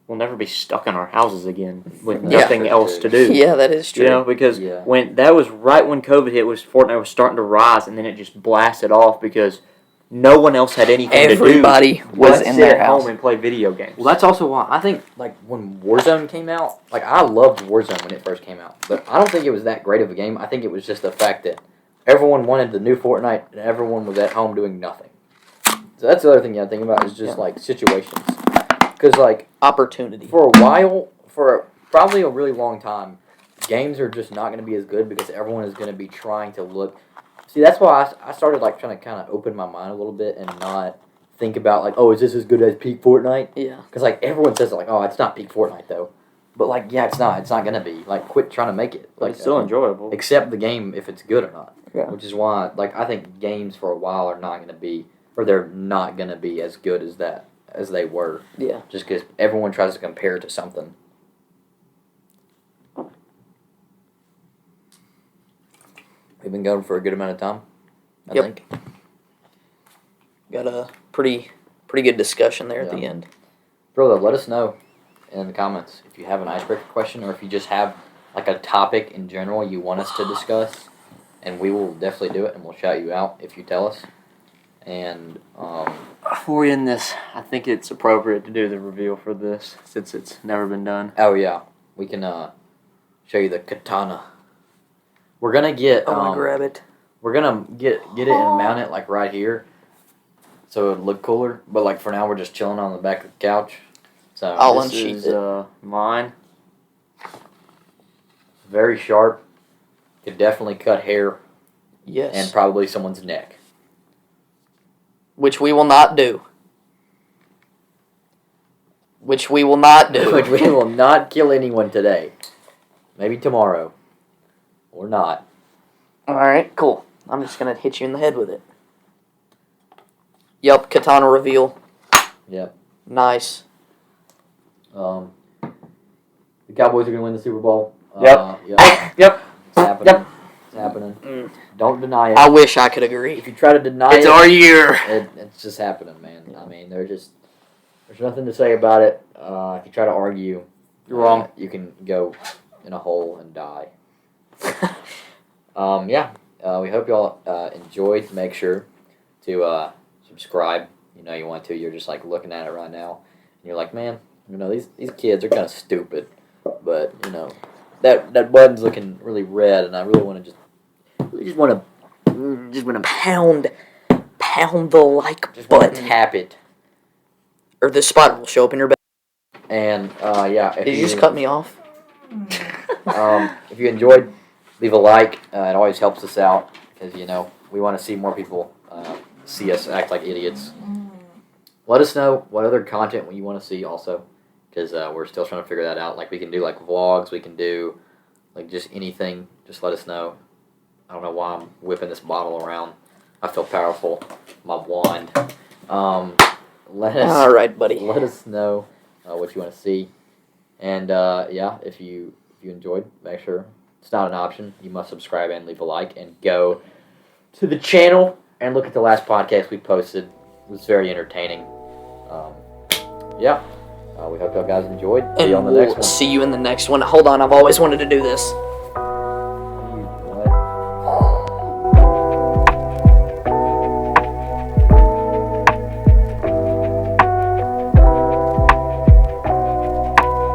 Speaker 3: we'll never be stuck in our houses again with
Speaker 1: Yeah.
Speaker 3: nothing else to do.
Speaker 1: Yeah, that is true.
Speaker 3: You know, because
Speaker 2: Yeah.
Speaker 3: when that was right when COVID hit, was Fortnite was starting to rise, and then it just blasted off because no one else had anything
Speaker 1: Everybody
Speaker 3: to do.
Speaker 1: was
Speaker 3: but
Speaker 1: in
Speaker 3: sit
Speaker 1: their
Speaker 3: at
Speaker 1: house.
Speaker 3: home and play video games.
Speaker 2: Well, that's also why I think like when Warzone came out, like I loved Warzone when it first came out, but I don't think it was that great of a game. I think it was just the fact that everyone wanted the new Fortnite and everyone was at home doing nothing. So that's the other thing you gotta think about is just like situations, because like
Speaker 1: Opportunity.
Speaker 2: for a while, probably a really long time, games are just not going to be as good because everyone is going to be trying to look. See, that's why I started like trying to kind of open my mind a little bit and not think about like, oh, is this as good as peak Fortnite?
Speaker 1: Yeah.
Speaker 2: Because like everyone says like, oh, it's not peak Fortnite though, but like yeah, it's not. It's not going to be. Like, quit trying to make it.
Speaker 3: But
Speaker 2: Like,
Speaker 3: it's still enjoyable.
Speaker 2: accept the game if it's good or not.
Speaker 1: Yeah.
Speaker 2: Which is why like I think games for a while are not going to be, or they're not going to be as good as they were.
Speaker 1: Yeah.
Speaker 2: Just because everyone tries to compare it to something. We've been going for a good amount of time, I
Speaker 1: Yep.
Speaker 2: think.
Speaker 1: Got a pretty good discussion there at the
Speaker 2: Yeah.
Speaker 1: end.
Speaker 2: Brother, let us know in the comments if you have an icebreaker question or if you just have like a topic in general you want us to discuss, and we will definitely do it and we'll shout you out if you tell us. And
Speaker 3: Before we end this, I think it's appropriate to do the reveal for this since it's never been done.
Speaker 2: oh yeah, we can show you the katana. We're gonna get
Speaker 1: I want to grab it.
Speaker 2: we're gonna get it and mount it like right here, so it'd look cooler. But like for now, we're just chilling on the back of the couch. So
Speaker 1: I'll
Speaker 3: This
Speaker 1: unsheath
Speaker 3: is
Speaker 1: it.
Speaker 3: mine.
Speaker 2: very sharp. Could definitely cut hair
Speaker 1: Yes.
Speaker 2: and probably someone's neck.
Speaker 1: Which we will not do. Which we will not do.
Speaker 2: Which we will not kill anyone today. Maybe tomorrow, or not.
Speaker 1: Alright, cool. I'm just going to hit you in the head with it. Yup, katana reveal.
Speaker 2: Yep.
Speaker 1: Nice.
Speaker 2: The Cowboys are gonna win the Super Bowl.
Speaker 3: Yep.
Speaker 2: Yep.
Speaker 3: Yep.
Speaker 2: It's happening.
Speaker 3: Yep.
Speaker 2: It's happening.
Speaker 1: Mm.
Speaker 2: Don't deny it.
Speaker 1: I wish I could agree.
Speaker 2: If you try to deny
Speaker 1: It's
Speaker 2: it,
Speaker 1: our year.
Speaker 2: it's just happening, man. I mean, there's nothing to say about it. If you try to argue,
Speaker 3: You're wrong.
Speaker 2: You can go in a hole and die. We hope y'all enjoyed. Make sure to subscribe. You know you want to. You're just like looking at it right now, and you're like, man, these kids are kind of stupid, but that button's looking really red, and I really want to just just want to
Speaker 1: pound the like
Speaker 2: just want to
Speaker 1: button,
Speaker 2: tap it.
Speaker 1: or this spot will show up in your back.
Speaker 2: And yeah, if
Speaker 1: Did you just cut me off?
Speaker 2: if you enjoyed, leave a like. It always helps us out because we want to see more people see us act like idiots. Let us know what other content you want to see also, because we're still trying to figure that out. Like we can do like vlogs, we can do like just anything. Just let us know. I don't know why I'm whipping this bottle around. I feel powerful. My wand. Let us.
Speaker 1: All right, buddy.
Speaker 2: Let us know what you want to see, and yeah, if you enjoyed, make sure it's not an option. You must subscribe and leave a like, and go to the channel and look at the last podcast we posted. It was very entertaining. Yeah, we hope you guys enjoyed. See
Speaker 1: And
Speaker 2: you on the
Speaker 1: we'll
Speaker 2: next one.
Speaker 1: see you in the next one. Hold on, I've always wanted to do this.